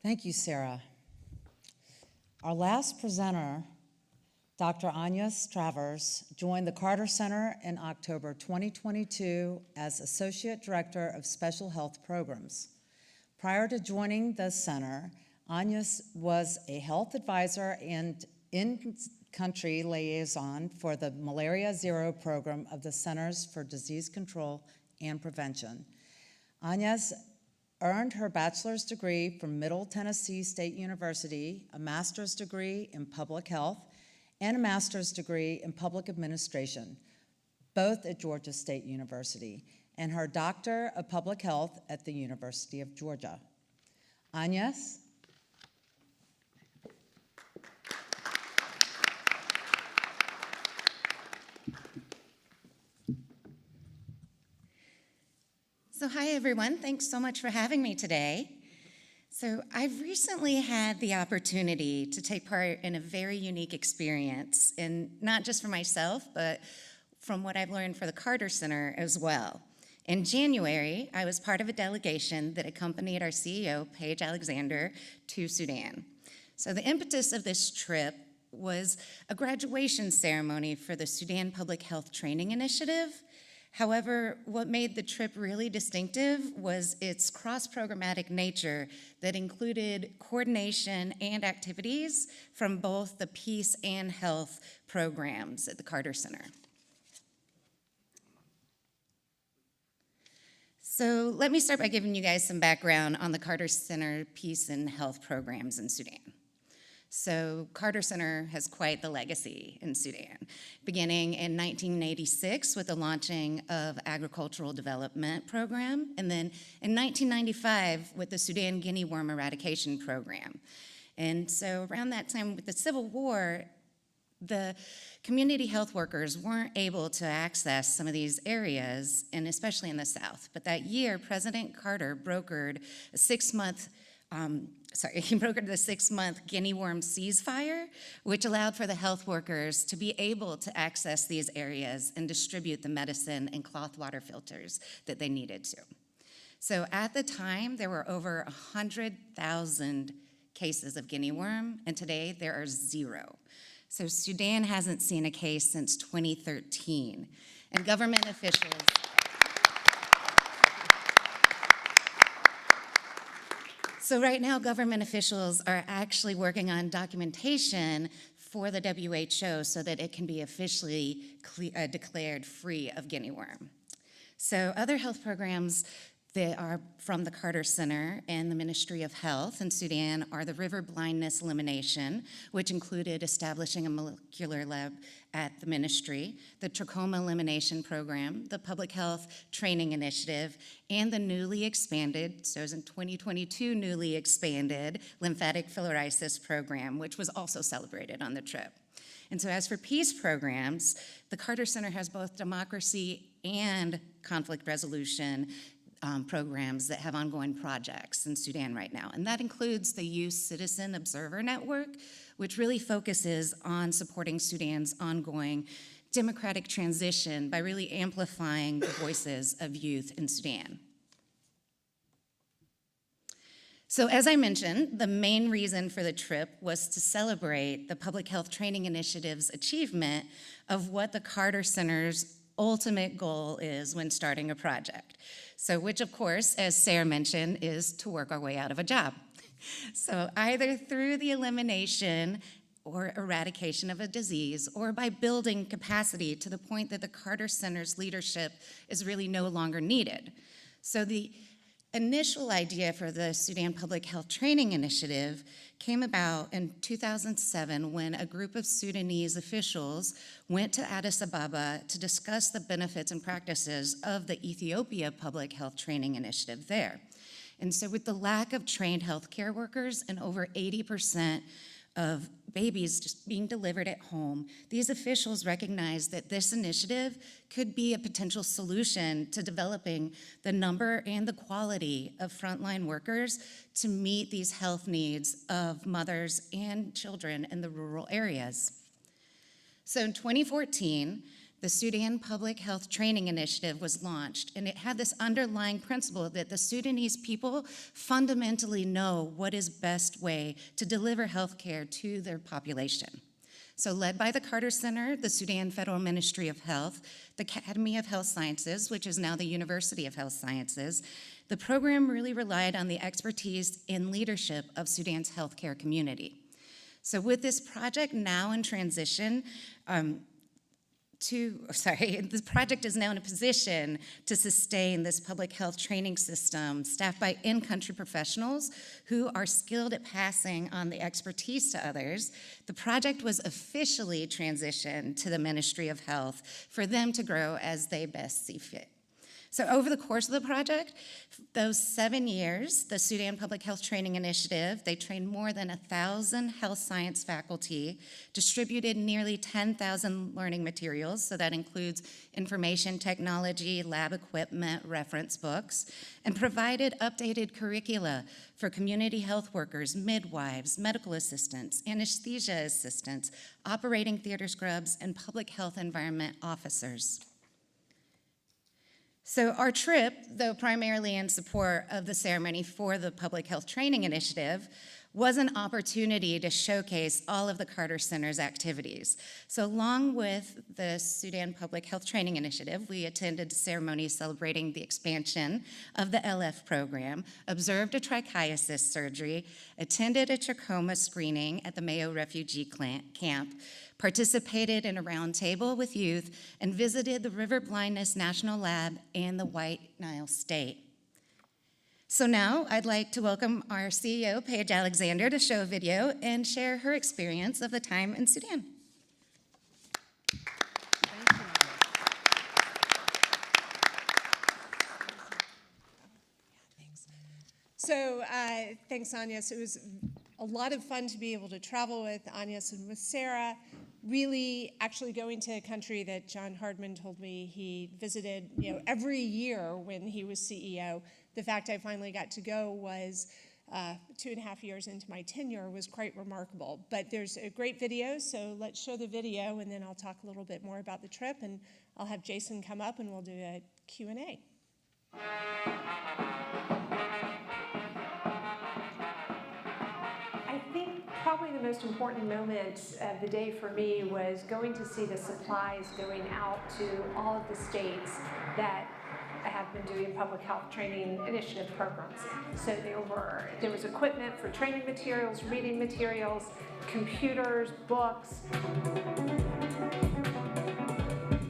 Thank you, Sarah. Our last presenter, Dr. Agnes Travers, joined the Carter Center in October 2022 as Associate Director of Special Health Programs. Prior to joining the center, Agnes was a health advisor and in-country liaison for the Malaria Zero program of the Centers for Disease Control and Prevention. Agnes earned her bachelor's degree from Middle Tennessee State University, a master's degree in public health, and a master's degree in public administration, both at Georgia State University, and her doctor of public health at the University of Georgia. Agnes? So hi everyone, thanks so much for having me today. So I've recently had the opportunity to take part in a very unique experience, and not just for myself, but from what I've learned for the Carter Center as well. In January, I was part of a delegation that accompanied our CEO, Paige Alexander, to Sudan. So the impetus of this trip was a graduation ceremony for the Sudan Public Health Training Initiative. However, what made the trip really distinctive was its cross-programmatic nature that included coordination and activities from both the peace and health programs at the Carter Center. So let me start by giving you guys some background on the Carter Center Peace and Health programs in Sudan. So Carter Center has quite the legacy in Sudan, beginning in 1986 with the launching of Agricultural Development Program, and then in 1995 with the Sudan Guinea Worm Eradication Program. And so around that time with the Civil War, the community health workers weren't able to access some of these areas, and especially in the South. But that year, President Carter brokered a 6-month he brokered the 6-month guinea worm ceasefire, which allowed for the health workers to be able to access these areas and distribute the medicine and cloth water filters that they needed to. So at the time, there were over 100,000 cases of guinea worm, and today there are 0. So Sudan hasn't seen a case since 2013, and government officials So right now, government officials are actually working on documentation for the WHO so that it can be officially declared free of guinea worm. So other health programs that are from the Carter Center and the Ministry of Health in Sudan are the river blindness elimination, which included establishing a molecular lab at the ministry, the trachoma elimination program, the public health training initiative, and the newly expanded, so in 2022, newly expanded lymphatic filariasis program, which was also celebrated on the trip. And so as for peace programs, the Carter Center has both democracy and conflict resolution programs that have ongoing projects in Sudan right now. And that includes the Youth Citizen Observer Network, which really focuses on supporting Sudan's ongoing democratic transition by really amplifying the voices of youth in Sudan. So as I mentioned, the main reason for the trip was to celebrate the Public Health Training Initiative's achievement of what the Carter Center's ultimate goal is when starting a project. So which, of course, as Sarah mentioned, is to work our way out of a job. So either through the elimination or eradication of a disease, or by building capacity to the point that the Carter Center's leadership is really no longer needed. So the initial idea for the Sudan Public Health Training Initiative came about in 2007 when a group of Sudanese officials went to Addis Ababa to discuss the benefits and practices of the Ethiopia Public Health Training Initiative there. And so with the lack of trained healthcare workers and over 80% of babies just being delivered at home, these officials recognized that this initiative could be a potential solution to developing the number and the quality of frontline workers to meet these health needs of mothers and children in the rural areas. So in 2014, the Sudan Public Health Training Initiative was launched, and it had this underlying principle that the Sudanese people fundamentally know what is best way to deliver health care to their population. So led by the Carter Center, the Sudan Federal Ministry of Health, the Academy of Health Sciences, which is now the University of Health Sciences, the program really relied on the expertise and leadership of Sudan's healthcare community. So with this project now in transition, this project is now in a position to sustain this public health training system staffed by in-country professionals who are skilled at passing on the expertise to others. The project was officially transitioned to the Ministry of Health for them to grow as they best see fit. So over the course of the project, those 7 years, the Sudan Public Health Training Initiative, they trained more than 1,000 health science faculty, distributed nearly 10,000 learning materials, so that includes information technology, lab equipment, reference books, and provided updated curricula for community health workers, midwives, medical assistants, anesthesia assistants, operating theater scrubs, and public health environment officers. So our trip, though primarily in support of the ceremony for the Public Health Training Initiative, was an opportunity to showcase all of the Carter Center's activities. So along with the Sudan Public Health Training Initiative, we attended ceremonies celebrating the expansion of the LF program, observed a trichiasis surgery, attended a trachoma screening at the Mayo Refugee Camp, participated in a roundtable with youth, and visited the River Blindness National Lab and the White Nile State. So now I'd like to welcome our CEO, Paige Alexander, to show a video and share her experience of the time in Sudan. So thanks, Agnes. It was a lot of fun to be able to travel with Agnes and with Sarah, really actually going to a country that John Hardman told me he visited every year when he was CEO. The fact I finally got to go was 2.5 years into my tenure was quite remarkable. But there's a great video, so let's show the video, and then I'll talk a little bit more about the trip, and I'll have Jason come up, and we'll do a Q&A. I think probably the most important moment of the day for me was going to see the supplies going out to all of the states that have been doing public health training initiative programs. So there was equipment for training materials, reading materials, computers, books.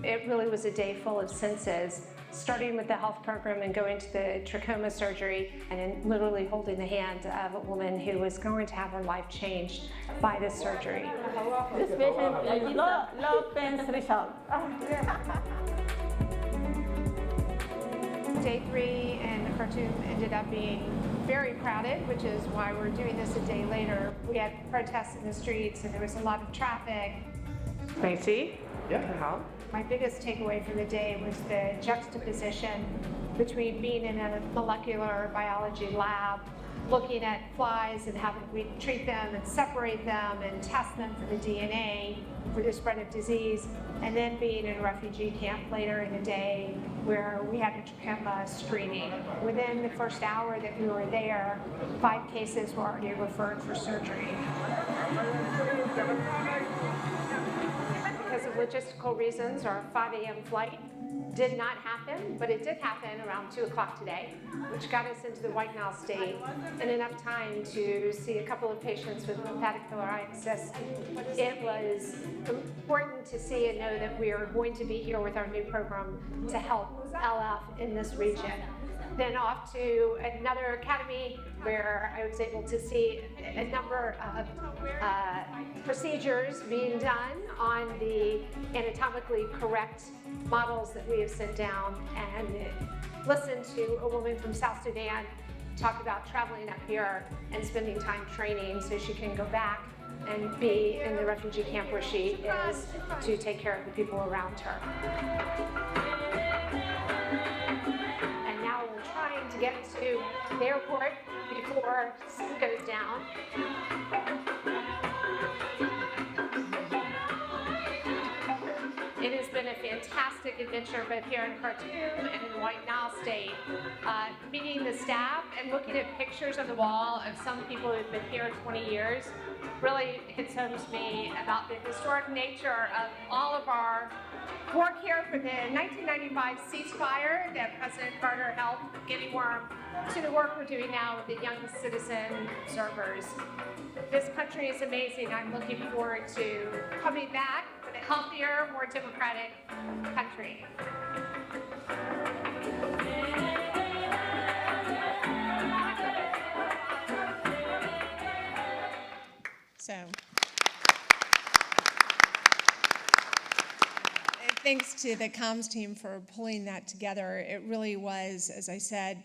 It really was a day full of senses, starting with the health program and going to the trachoma surgery, and then literally holding the hand of a woman who was going to have her life changed by this surgery. This patient is low pain threshold. Day 3 in the Khartoum ended up being very crowded, which is why we're doing this a day later. We had protests in the streets and there was a lot of traffic. Macy? Yeah. My biggest takeaway from the day was the juxtaposition between being in a molecular biology lab, looking at flies and having we treat them and separate them and test them for the DNA for the spread of disease, and then being in a refugee camp later in the day where we had a trachoma screening. Within the first hour that we were there, 5 cases were already referred for surgery. Because of logistical reasons, our 5 a.m. flight did not happen, but it did happen around 2 o'clock today, which got us into the White Nile state and enough time to see a couple of patients with lymphatic filariasis. It was important to see and know that we are going to be here with our new program to help LF in this region. Then off to another academy where I was able to see a number of procedures being done on the anatomically correct models that we have sent down, and listen to a woman from South Sudan talk about traveling up here and spending time training so she can go back and be in the refugee camp where she is to take care of the people around her. Trying to get to the airport before sun goes down. It has been a fantastic adventure both here in Khartoum and in the White Nile State. Meeting the staff and looking at pictures on the wall of some people who've been here 20 years really hits home to me about the historic nature of all of our work here for the 1995 ceasefire that President Carter helped getting warm to the work we're doing now with the young citizen observers. This country is amazing. I'm looking forward to coming back with a healthier, more democratic country. So, thanks to the comms team for pulling that together. It really was, as I said,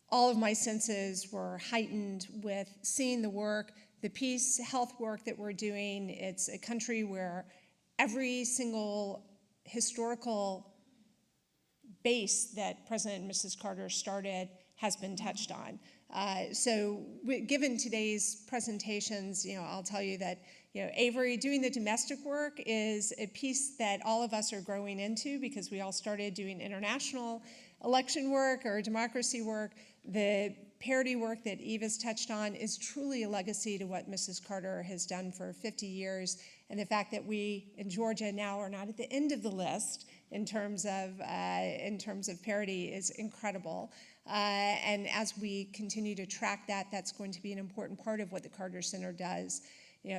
all of my senses were heightened with seeing the work, the peace health work that we're doing. It's a country where every single historical base that President and Mrs. Carter started has been touched on. Given today's presentations, I'll tell you that, Avery, doing the domestic work is a piece that all of us are growing into because we all started doing international election work or democracy work. The parity work that Eva's touched on is truly a legacy to what Mrs. Carter has done for 50 years. And the fact that we in Georgia now are not at the end of the list in terms of parity is incredible. And as we continue to track that, that's going to be an important part of what the Carter Center does.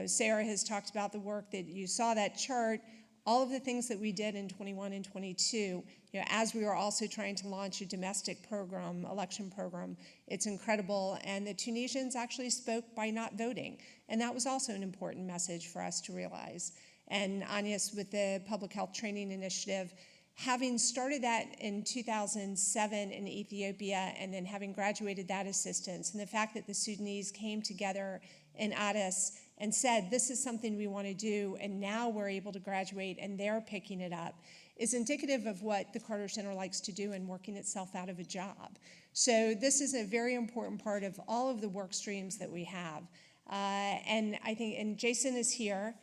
Sarah has talked about the work that you saw that chart, all of the things that we did in 21 and 22, as we were also trying to launch a domestic program, election program. It's incredible. And the Tunisians actually spoke by not voting. And that was also an important message for us to realize. And Agnes, with the Public Health Training Initiative, having started that in 2007 in Ethiopia and then having graduated that assistance, and the fact that the Sudanese came together in Addis and said, this is something we want to do, and now we're able to graduate and they're picking it up, is indicative of what the Carter Center likes to do in working itself out of a job. So this is a very important part of all of the work streams that we have. And I think, and Jason is here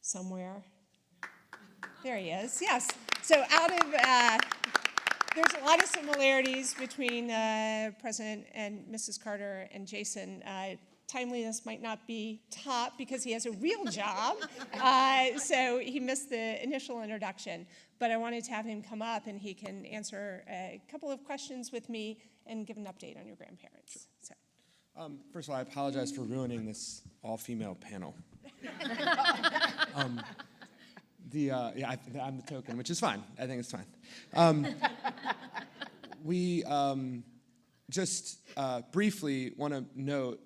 somewhere. There he is, yes. So there's a lot of similarities between President and Mrs. Carter and Jason. Timeliness might not be top because he has a real job, so he missed the initial introduction. But I wanted to have him come up and he can answer a couple of questions with me and give an update on your grandparents. So. First of all, I apologize for ruining this all-female panel. I'm the token, which is fine. I think it's fine. We just briefly want to note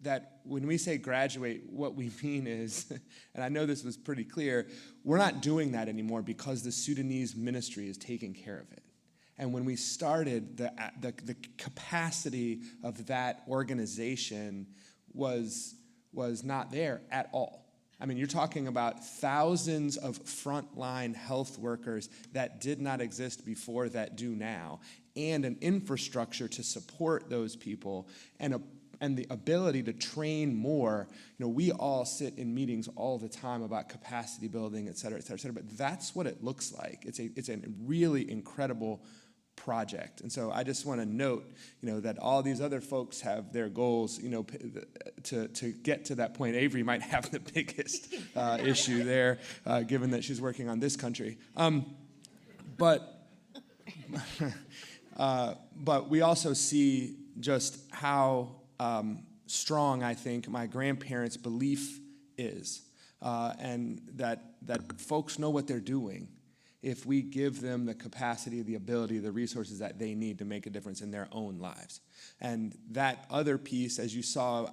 that when we say graduate, what we mean is, and I know this was pretty clear, we're not doing that anymore because the Sudanese ministry is taking care of it. And when we started, the capacity of that organization was not there at all. I mean, you're talking about thousands of frontline health workers that did not exist before that do now, and an infrastructure to support those people, and the ability to train more. You know, we all sit in meetings all the time about capacity building, et cetera, et cetera, et cetera, but that's what it looks like. It's a really incredible project. And so I just want to note, you know, that all these other folks have their goals, you know, to get to that point. Avery might have the biggest issue there, given that she's working on this country. But we also see just how strong, I think, my grandparents' belief is, and that folks know what they're doing if we give them the capacity, the ability, the resources that they need to make a difference in their own lives. And that other piece, as you saw,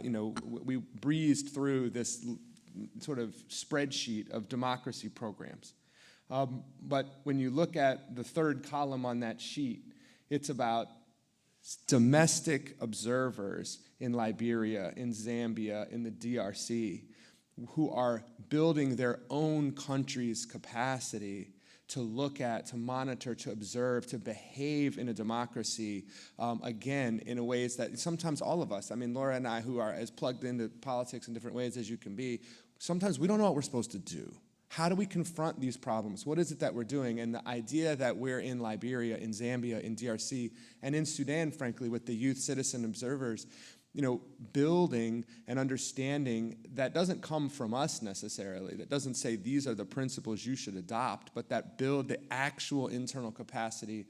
you know, we breezed through this sort of spreadsheet of democracy programs. But when you look at the third column on that sheet, it's about domestic observers in Liberia, in Zambia, in the DRC, who are building their own country's capacity to look at, to monitor, to observe, to behave in a democracy, again, in ways that sometimes all of us, I mean, Laura and I, who are as plugged into politics in different ways as you can be, sometimes we don't know what we're supposed to do. How do we confront these problems? What is it that we're doing? And the idea that we're in Liberia, in Zambia, in DRC, and in Sudan, frankly, with the youth citizen observers, you know, building and understanding that doesn't come from us necessarily, that doesn't say these are the principles you should adopt, but that build the actual internal capacity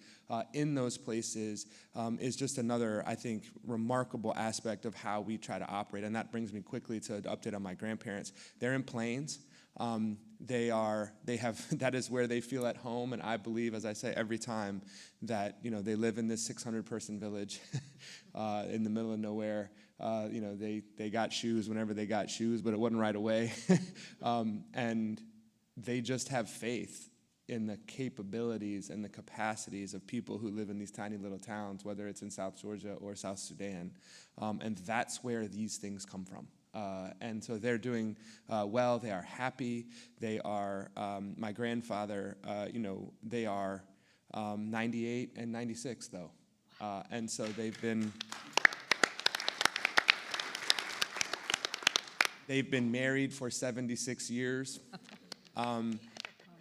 in those places is just another, I think, remarkable aspect of how we try to operate. And that brings me quickly to an update on my grandparents. They're in Plains. That is where they feel at home, and I believe, as I say every time, that, you know, they live in this 600-person village in the middle of nowhere. You know, they got shoes whenever they got shoes, but it wasn't right away. And they just have faith in the capabilities and the capacities of people who live in these tiny little towns, whether it's in South Georgia or South Sudan. And that's where these things come from. And so they're doing well. They are happy. They are, my grandfather, you know, they are 98 and 96, though. And so they've been married for 76 years.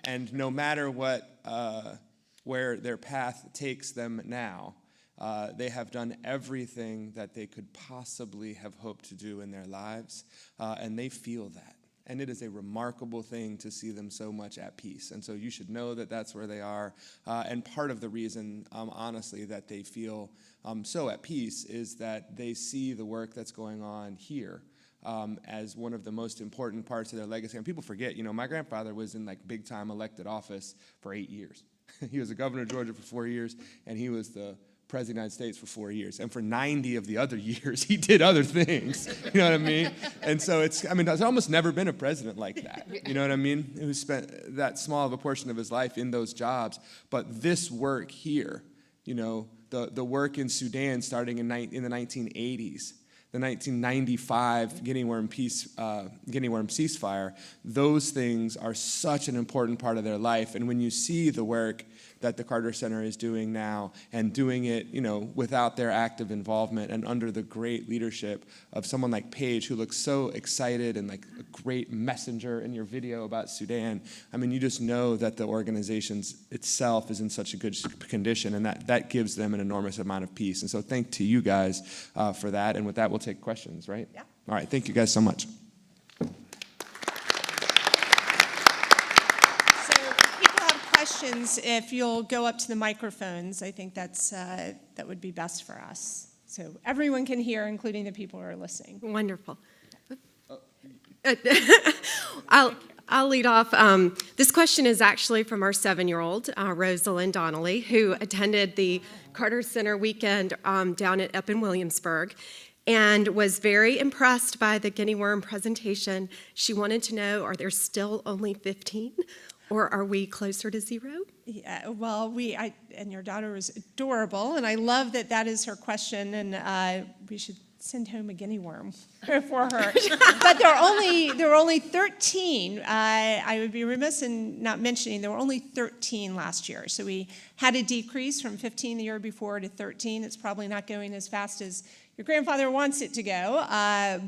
And no matter where their path takes them now, they have done everything that they could possibly have hoped to do in their lives, and they feel that. And it is a remarkable thing to see them so much at peace. And so you should know that that's where they are. And part of the reason, honestly, that they feel so at peace is that they see the work that's going on here as one of the most important parts of their legacy. And people forget, you know, my grandfather was in like big-time elected office for 8 years. He was the governor of Georgia for 4 years, and he was the President of the United States for 4 years. And for 90 of the other years, he did other things. You know what I mean? And so there's almost never been a president like that. You know what I mean? Who spent that small of a portion of his life in those jobs. But this work here, you know, the work in Sudan starting in the 1980s, the 1995 Guinea Worm ceasefire, those things are such an important part of their life. And when you see the work that the Carter Center is doing now, and doing it, without their active involvement and under the great leadership of someone like Paige, who looks so excited and like a great messenger in your video about Sudan. I mean, you just know that the organization itself is in such a good condition, and that gives them an enormous amount of peace. And so thank to you guys for that. And with that, we'll take questions, right? Yeah. All right, thank you guys so much. Questions, if you'll go up to the microphones, I think that would be best for us. So everyone can hear, including the people who are listening. Wonderful. I'll lead off. This question is actually from our 7-year-old, Rosalynn Donnelly, who attended the Carter Center weekend up in Williamsburg and was very impressed by the guinea worm presentation. She wanted to know, are there still only 15? Or are we closer to 0? Yeah, well, and your daughter was adorable, and I love that is her question, and we should send home a guinea worm for her. But there are only 13. I would be remiss in not mentioning there were only 13 last year. So we had a decrease from 15 the year before to 13. It's probably not going as fast as your grandfather wants it to go,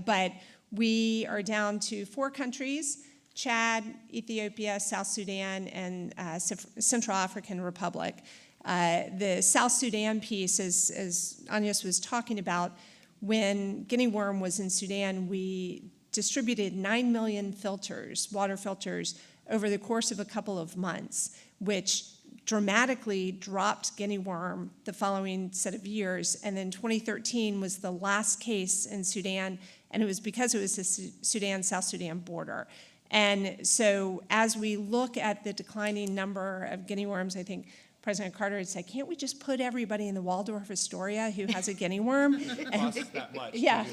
but we are down to 4 countries: Chad, Ethiopia, South Sudan, and Central African Republic. The South Sudan piece, as Agnes was talking about, when guinea worm was in Sudan, we distributed 9 million filters, water filters, over the course of a couple of months, which dramatically dropped guinea worm the following set of years. And then 2013 was the last case in Sudan, and it was because it was the Sudan-South Sudan border. And so as we look at the declining number of guinea worms, I think President Carter had said, can't we just put everybody in the Waldorf Astoria who has a guinea worm? It costs that much. Yeah,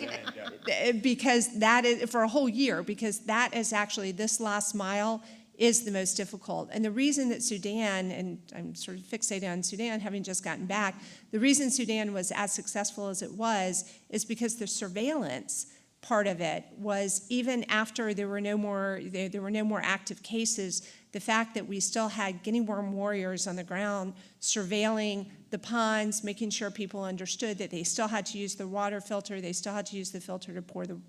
because that is, for a whole year, because that is actually, this last mile is the most difficult. And the reason that Sudan, and I'm sort of fixated on Sudan, having just gotten back, the reason Sudan was as successful as it was is because the surveillance part of it was, even after there were no more active cases, the fact that we still had guinea worm warriors on the ground surveilling the ponds, making sure people understood that they still had to use the water filter, they still had to use the filter to pour the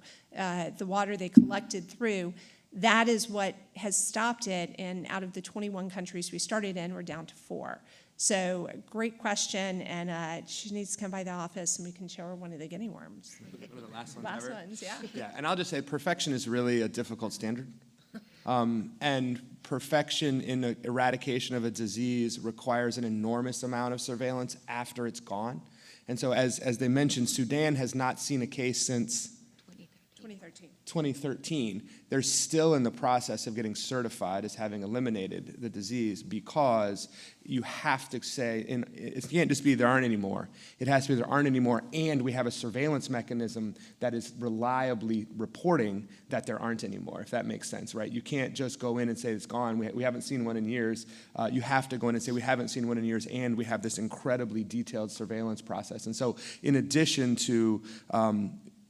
water they collected through. That is what has stopped it, and out of the 21 countries we started in, we're down to 4. So great question, and she needs to come by the office and we can show her one of the guinea worms. One of the last ones Last ever. ones, yeah. Yeah, and I'll just say perfection is really a difficult standard. And perfection in the eradication of a disease requires an enormous amount of surveillance after it's gone. And so as they mentioned, Sudan has not seen a case since 2013. They're still in the process of getting certified as having eliminated the disease, because you have to say, it can't just be there aren't any more. It has to be there aren't any more, and we have a surveillance mechanism that is reliably reporting that there aren't any more, if that makes sense, right? You can't just go in and say it's gone. We haven't seen one in years. You have to go in and say we haven't seen one in years, and we have this incredibly detailed surveillance process. And so in addition to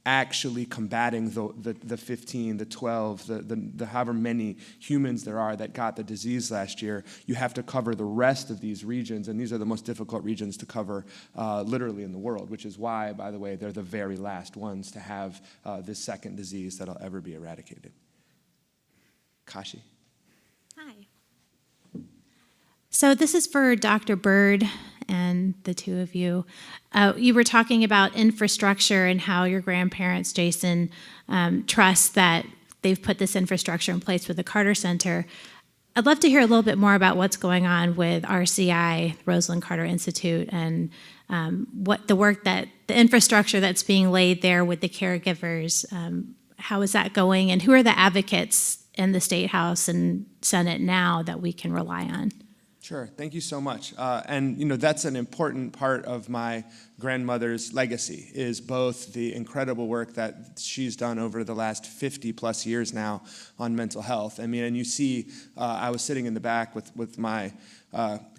actually combating the 15, the 12, the however many humans there are that got the disease last year, you have to cover the rest of these regions, and these are the most difficult regions to cover literally in the world, which is why, by the way, they're the very last ones to have this second disease that'll ever be eradicated. Kashi. Hi. So this is for Dr. Bird and the two of you. You were talking about infrastructure and how your grandparents, Jason, trust that they've put this infrastructure in place with the Carter Center. I'd love to hear a little bit more about what's going on with RCI, Rosalynn Carter Institute, and what the work that, the infrastructure that's being laid there with the caregivers. How is that going, and who are the advocates in the State House and Senate now that we can rely on? Sure, thank you so much. And that's an important part of my grandmother's legacy is both the incredible work that she's done over the last 50 plus years now on mental health. I mean, and you see, I was sitting in the back with my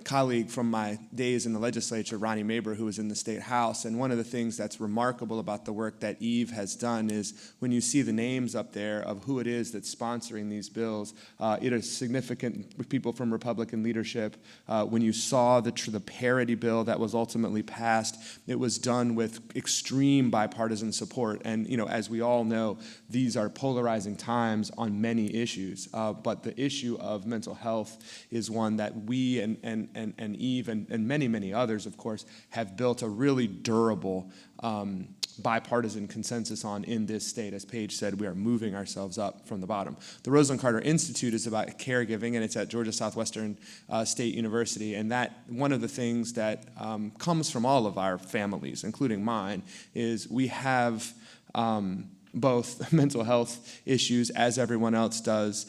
colleague from my days in the legislature, Ronnie Maber, who was in the State House, and one of the things that's remarkable about the work that Eve has done is when you see the names up there of who it is that's sponsoring these bills, it is significant people from Republican leadership. When you saw the parity bill that was ultimately passed, it was done with extreme bipartisan support. And as we all know, these are polarizing times on many issues. But the issue of mental health is one that we and Eve and many, many others, of course, have built a really durable bipartisan consensus on in this state. As Paige said, we are moving ourselves up from the bottom. The Rosalynn Carter Institute is about caregiving, and it's at Georgia Southwestern State University. And that one of the things that comes from all of our families, including mine, is we have both mental health issues, as everyone else does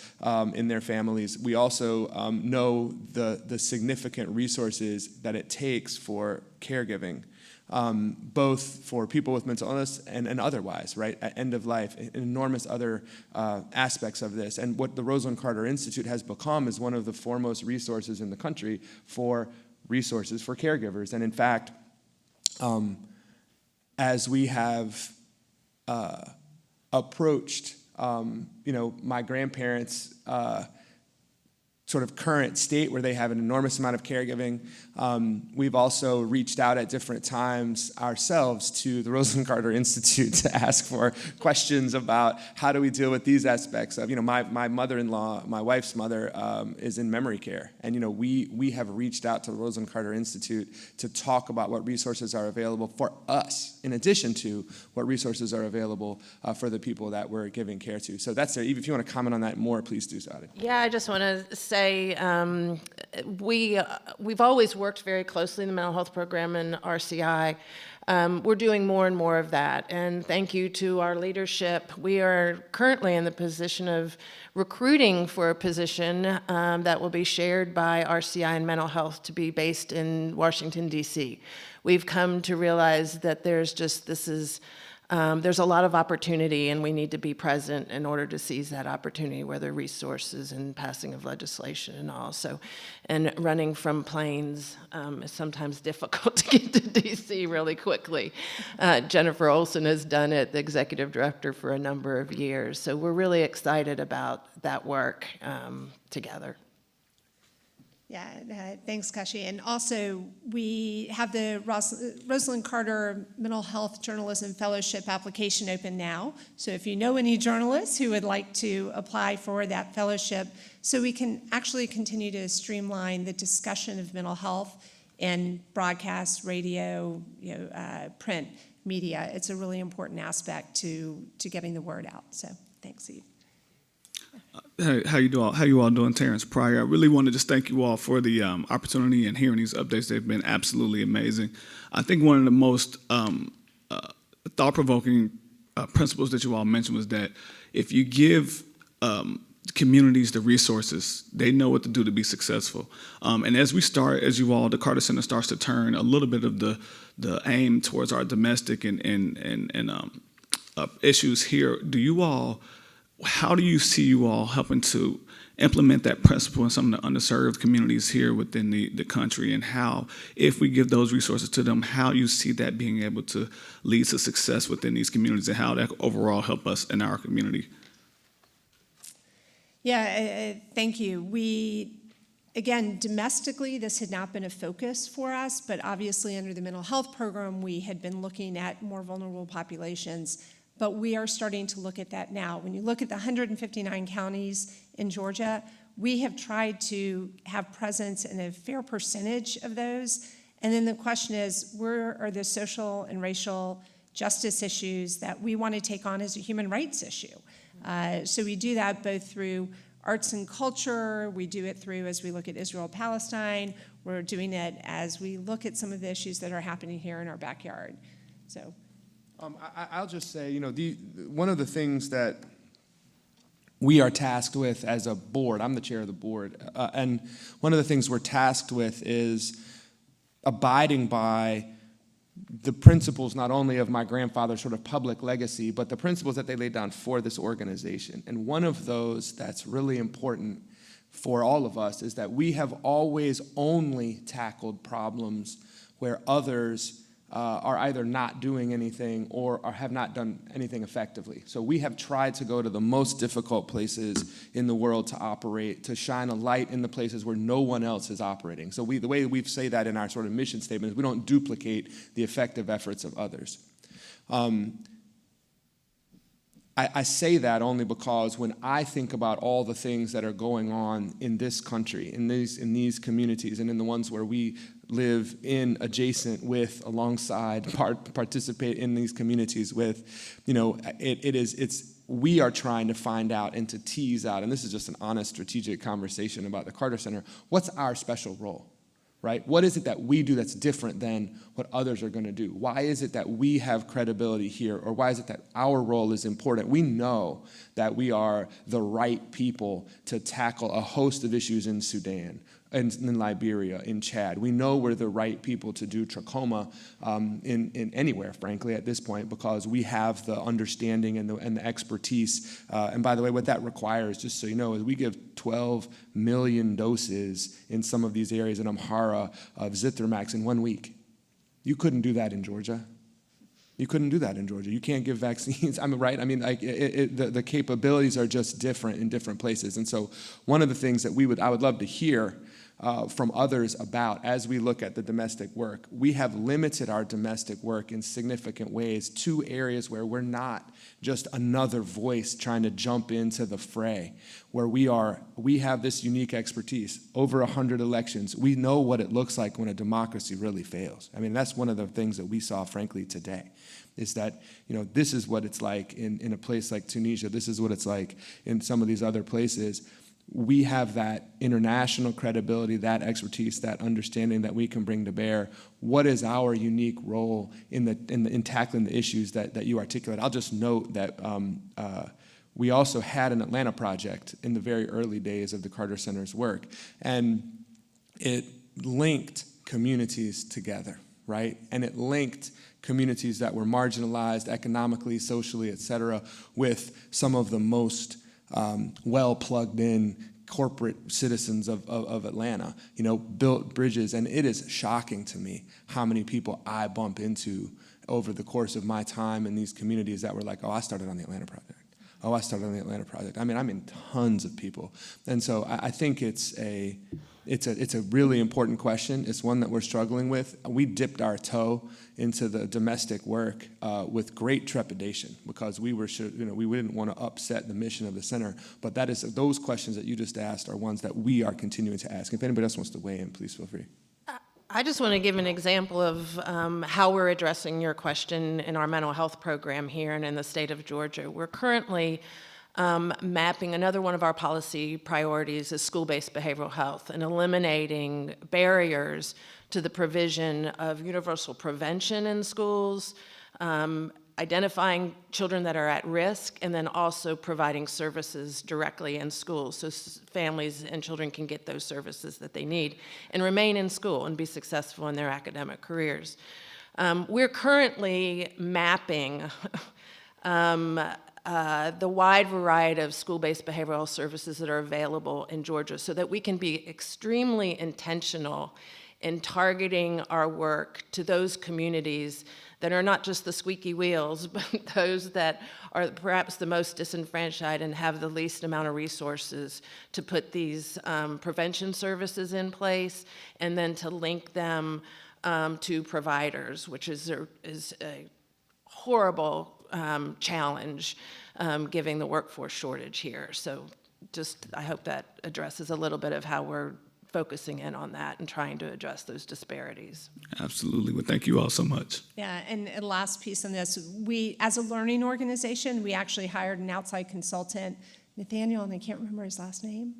in their families. We also know the significant resources that it takes for caregiving, both for people with mental illness and otherwise, right, at end of life, enormous other aspects of this. And what the Rosalynn Carter Institute has become is one of the foremost resources in the country for resources for caregivers. And in fact, as we have approached, my grandparents' sort of current state where they have an enormous amount of caregiving. We've also reached out at different times ourselves to the Rosalynn Carter Institute to ask for questions about how do we deal with these aspects of, my mother-in-law, my wife's mother, is in memory care. And, we have reached out to the Rosalynn Carter Institute to talk about what resources are available for us, in addition to what resources are available for the people that we're giving care to. So that's there. Eve, if you want to comment on that more, please do so. Yeah, I just want to say we've always worked very closely in the mental health program and RCI. We're doing more and more of that, and thank you to our leadership. We are currently in the position of recruiting for a position that will be shared by RCI and mental health to be based in Washington, D.C. We've come to realize that there's a lot of opportunity, and we need to be present in order to seize that opportunity, where there are resources and passing of legislation and all. So, and running from planes is sometimes difficult to get to DC really quickly. Jennifer Olson has done it, the executive director, for a number of years. So we're really excited about that work together. Yeah, thanks, Kashi. And also, we have the Rosalynn Carter Mental Health Journalism Fellowship application open now. So if you know any journalists who would like to apply for that fellowship, so we can actually continue to streamline the discussion of mental health in broadcast, radio, print media. It's a really important aspect to getting the word out. So thanks, Eve. Hey, how you all doing? Terrence Pryor. I really want to just thank you all for the opportunity and hearing these updates. They've been absolutely amazing. I think one of the most thought-provoking principles that you all mentioned was that if you give communities the resources, they know what to do to be successful. And as the Carter Center starts to turn a little bit of the aim towards our domestic and issues here, how do you see you all helping to implement that principle in some of the underserved communities here within the country, and how, if we give those resources to them, how you see that being able to lead to success within these communities, and how that overall help us in our community? Yeah, thank you. Again, domestically, this had not been a focus for us, but obviously under the mental health program, we had been looking at more vulnerable populations. But we are starting to look at that now. When you look at the 159 counties in Georgia, we have tried to have presence in a fair percentage of those. And then the question is, where are the social and racial justice issues that we want to take on as a human rights issue? So we do that both through arts and culture. We do it through, as we look at Israel-Palestine. We're doing it as we look at some of the issues that are happening here in our backyard. So. I'll just say, one of the things that we are tasked with as a board, I'm the chair of the board, and one of the things we're tasked with is abiding by the principles not only of my grandfather's sort of public legacy, but the principles that they laid down for this organization. And one of those that's really important for all of us is that we have always only tackled problems where others are either not doing anything or have not done anything effectively. So we have tried to go to the most difficult places in the world to operate, to shine a light in the places where no one else is operating. So the way we say that in our sort of mission statement is we don't duplicate the effective efforts of others. I say that only because when I think about all the things that are going on in this country, in these communities, and in the ones where we live in, adjacent with, alongside, participate in these communities with, we are trying to find out and to tease out, and this is just an honest strategic conversation about the Carter Center, what's our special role? Right? What is it that we do that's different than what others are going to do? Why is it that we have credibility here, or why is it that our role is important? We know that we are the right people to tackle a host of issues in Sudan, in Liberia, in Chad. We know we're the right people to do trachoma in anywhere, frankly, at this point, because we have the understanding and the expertise. And by the way, what that requires, just so you know, is we give 12 million doses in some of these areas in Amhara of Zithromax in 1 week. You couldn't do that in Georgia. You couldn't do that in Georgia. You can't give vaccines. I mean, right? I mean, like the capabilities are just different in different places. And so one of the things that I would love to hear from others about as we look at the domestic work, we have limited our domestic work in significant ways to areas where we're not just another voice trying to jump into the fray, where we have this unique expertise. Over 100 elections, we know what it looks like when a democracy really fails. I mean, that's one of the things that we saw, frankly, today, is that, this is what it's like in a place like Tunisia. This is what it's like in some of these other places. We have that international credibility, that expertise, that understanding that we can bring to bear. What is our unique role in tackling the issues that you articulate? I'll just note that we also had an Atlanta project in the very early days of the Carter Center's work, and it linked communities together, right? And it linked communities that were marginalized economically, socially, et cetera, with some of the most well-plugged in corporate citizens of Atlanta, built bridges. And it is shocking to me how many people I bump into over the course of my time in these communities that were like, oh, I started on the Atlanta project. Oh, I started on the Atlanta project. I mean, I'm in tons of people. And so I think it's a really important question. It's one that we're struggling with. We dipped our toe into the domestic work with great trepidation because we didn't want to upset the mission of the center. But those questions that you just asked are ones that we are continuing to ask. If anybody else wants to weigh in, please feel free. I just want to give an example of how we're addressing your question in our mental health program here and in the state of Georgia. We're currently mapping another one of our policy priorities is school-based behavioral health and eliminating barriers to the provision of universal prevention in schools, identifying children that are at risk, and then also providing services directly in schools so families and children can get those services that they need and remain in school and be successful in their academic careers. We're currently mapping the wide variety of school-based behavioral health services that are available in Georgia so that we can be extremely intentional in targeting our work to those communities that are not just the squeaky wheels, but those that are perhaps the most disenfranchised and have the least amount of resources to put these prevention services in place, and then to link them to providers, which is a horrible challenge given the workforce shortage here. So I hope that addresses a little bit of how we're focusing in on that and trying to address those disparities. Absolutely. Well, thank you all so much. Yeah, and a last piece on this, we, as a learning organization, we actually hired an outside consultant, Nathaniel, and I can't remember his last name,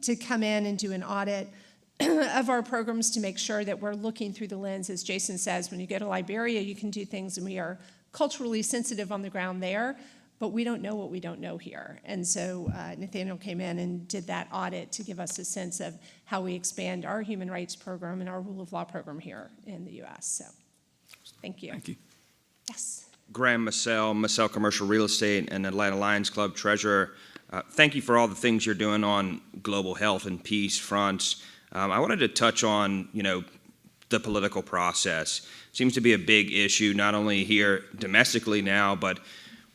to come in and do an audit of our programs to make sure that we're looking through the lens. As Jason says, when you go to Liberia, you can do things, and we are culturally sensitive on the ground there, but we don't know what we don't know here. And so Nathaniel came in and did that audit to give us a sense of how we expand our human rights program and our rule of law program here in the U.S. So Thank you. Thank you. Yes. Graham Massell Commercial Real Estate and Atlanta Lions Club Treasurer. Thank you for all the things you're doing on global health and peace fronts. I wanted to touch on, the political process. Seems to be a big issue, not only here domestically now, but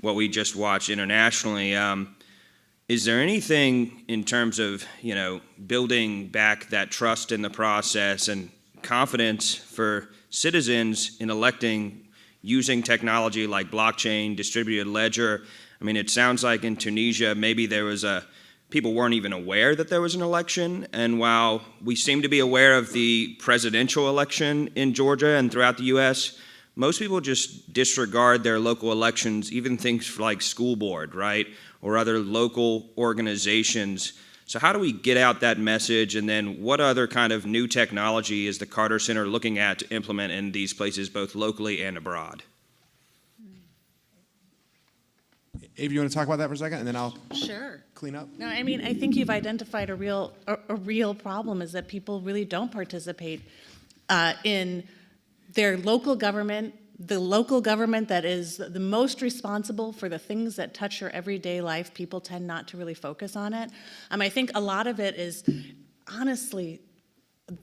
what we just watched internationally. Is there anything in terms of, building back that trust in the process and confidence for citizens in electing using technology like blockchain, distributed ledger? I mean, it sounds like in Tunisia, maybe people weren't even aware that there was an election. And while we seem to be aware of the presidential election in Georgia and throughout the U.S., most people just disregard their local elections, even things like school board, right? Or other local organizations. So how do we get out that message? And then what other kind of new technology is the Carter Center looking at to implement in these places, both locally and abroad? Abe, you want to talk about that for a second, and then I'll clean up? No, I mean, I think you've identified a real problem is that people really don't participate in their local government, the local government that is the most responsible for the things that touch your everyday life. People tend not to really focus on it. I think a lot of it is, honestly,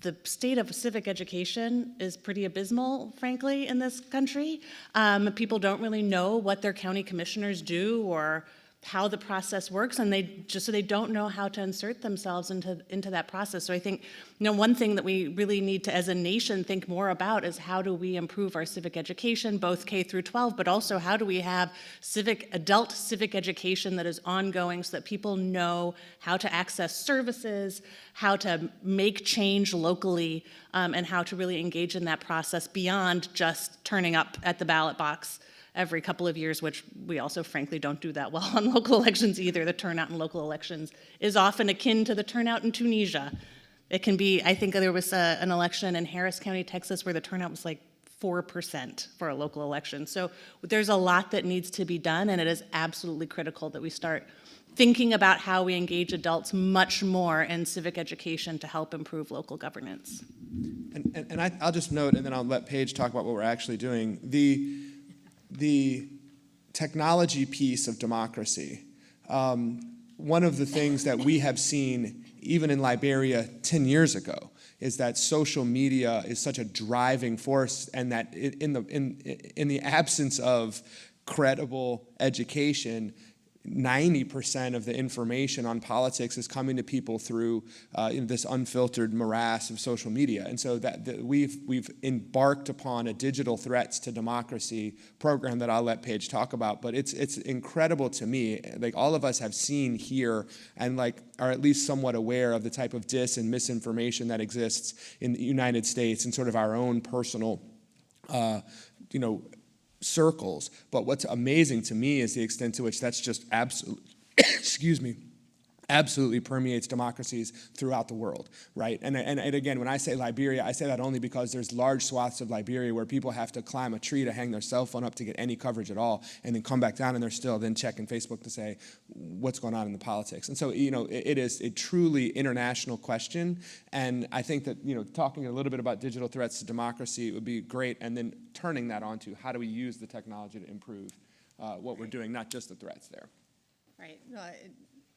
the state of civic education is pretty abysmal, frankly, in this country. People don't really know what their county commissioners do or how the process works, and they don't know how to insert themselves into that process. So I think, one thing that we really need to, as a nation, think more about is how do we improve our civic education, both K through 12, but also how do we have adult civic education that is ongoing so that people know how to access services, how to make change locally, and how to really engage in that process beyond just turning up at the ballot box every couple of years, which we also frankly don't do that well on local elections either. The turnout in local elections is often akin to the turnout in Tunisia. It can be, I think there was an election in Harris County, Texas, where the turnout was like 4% for a local election. So there's a lot that needs to be done, and it is absolutely critical that we start thinking about how we engage adults much more in civic education to help improve local governance. And I'll just note, and then I'll let Paige talk about what we're actually doing. The technology piece of democracy, one of the things that we have seen even in Liberia 10 years ago is that social media is such a driving force, and that in the absence of credible education, 90% of the information on politics is coming to people through this unfiltered morass of social media. And so we've embarked upon a digital threats to democracy program that I'll let Paige talk about. But it's incredible to me. Like, all of us have seen, here, and are at least somewhat aware of the type of dis and misinformation that exists in the United States and sort of our own personal circles. But what's amazing to me is the extent to which that's just absolutely permeates democracies throughout the world, right? And again, when I say Liberia, I say that only because there's large swaths of Liberia where people have to climb a tree to hang their cell phone up to get any coverage at all, and then come back down, and they're still then checking Facebook to say what's going on in the politics. And so, it is a truly international question, and I think that, talking a little bit about digital threats to democracy would be great, and then turning that onto how do we use the technology to improve what we're doing, not just the threats there. Right.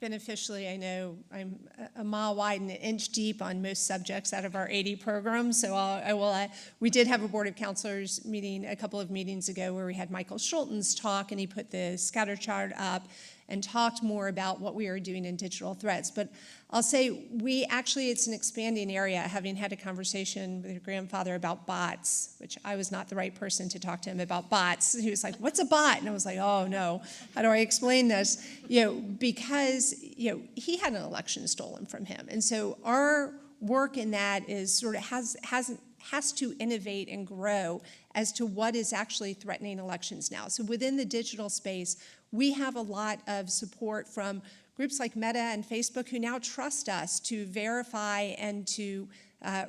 Beneficially, I know I'm a mile wide and an inch deep on most subjects out of our 80 programs. So we did have a Board of Councilors meeting a couple of meetings ago where we had Michael Schulten's talk, and he put the scatter chart up and talked more about what we are doing in digital threats. But I'll say it's an expanding area, having had a conversation with your grandfather about bots, which I was not the right person to talk to him about bots. He was like, "What's a bot?" And I was like, "Oh no, how do I explain this?" Because he had an election stolen from him. And so our work in that is sort of has to innovate and grow as to what is actually threatening elections now. So within the digital space, we have a lot of support from groups like Meta and Facebook, who now trust us to verify and to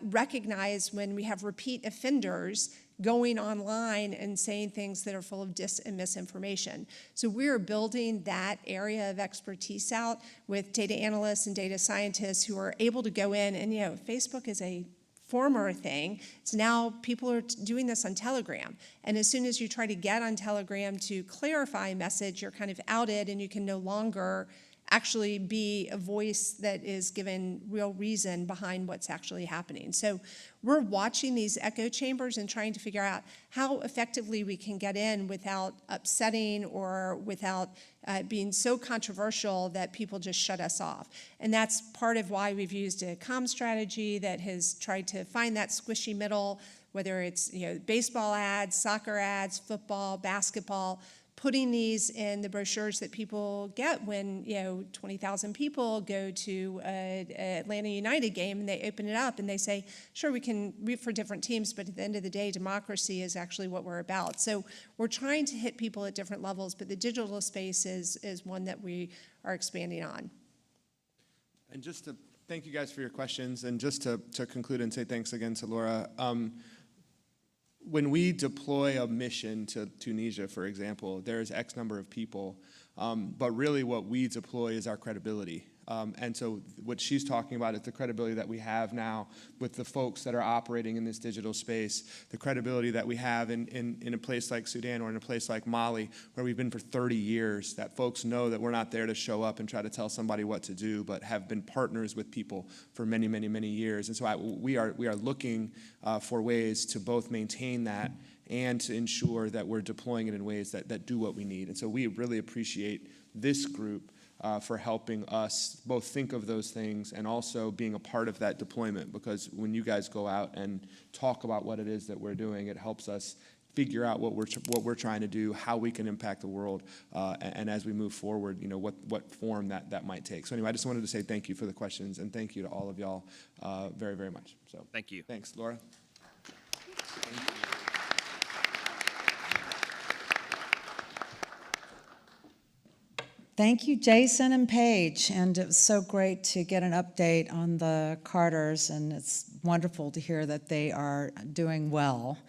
recognize when we have repeat offenders going online and saying things that are full of dis and misinformation. So we're building that area of expertise out with data analysts and data scientists who are able to go in, and Facebook is a former thing. It's now people are doing this on Telegram. And as soon as you try to get on Telegram to clarify a message, you're kind of outed and you can no longer actually be a voice that is given real reason behind what's actually happening. So we're watching these echo chambers and trying to figure out how effectively we can get in without upsetting or without being so controversial that people just shut us off. And that's part of why we've used a comm strategy that has tried to find that squishy middle, whether it's baseball ads, soccer ads, football, basketball, putting these in the brochures that people get when 20,000 people go to an Atlanta United game and they open it up and they say, sure, we can root for different teams, but at the end of the day, democracy is actually what we're about. So we're trying to hit people at different levels, but the digital space is one that we are expanding on. And just to thank you guys for your questions, and just to conclude and say thanks again to Laura. When we deploy a mission to Tunisia, for example, there's X number of people, but really what we deploy is our credibility. And so what she's talking about is the credibility that we have now with the folks that are operating in this digital space, the credibility that we have in a place like Sudan or in a place like Mali, where we've been for 30 years, that folks know that we're not there to show up and try to tell somebody what to do, but have been partners with people for many, many, many years. And so we are looking for ways to both maintain that and to ensure that we're deploying it in ways that do what we need. And so we really appreciate this group for helping us both think of those things and also being a part of that deployment, because when you guys go out and talk about what it is that we're doing, it helps us figure out what we're trying to do, how we can impact the world, and as we move forward, what form that might take. So anyway, I just wanted to say thank you for the questions, and thank you to all of y'all very, very much. So thank you. Thanks, Laura. Thank you. Thank you, Jason and Paige, and it was so great to get an update on the Carters, and it's wonderful to hear that they are doing well.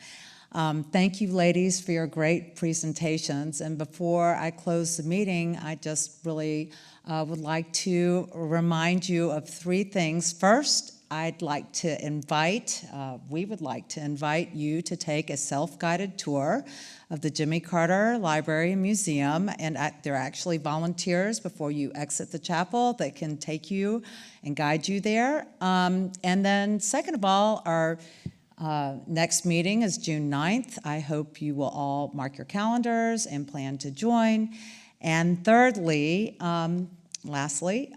Thank you, ladies, for your great presentations, and before I close the meeting, I just really would like to remind you of three things. First, we would like to invite you to take a self-guided tour of the Jimmy Carter Library and Museum, and there are actually volunteers before you exit the chapel that can take you and guide you there. And then second of all, our next meeting is June 9th. I hope you will all mark your calendars and plan to join. And thirdly, lastly,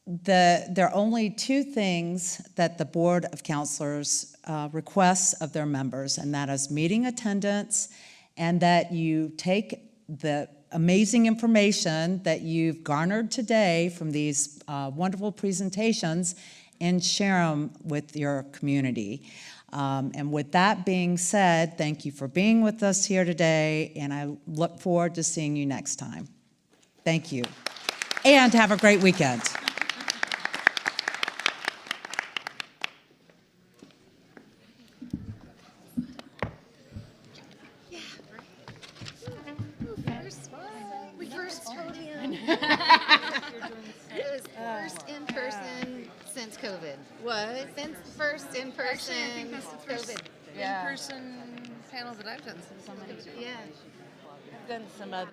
there are only two things that the Board of Councilors requests of their members, and that is meeting attendance and that you take the amazing information that you've garnered today from these wonderful presentations and share them with your community. And with that being said, thank you for being with us here today, and I look forward to seeing you next time. Thank you, and have a great weekend. It was first in person since COVID. What? Since first in person. Actually, I think that's the first in-person panel that I've done since so many. Yeah. I've done some other.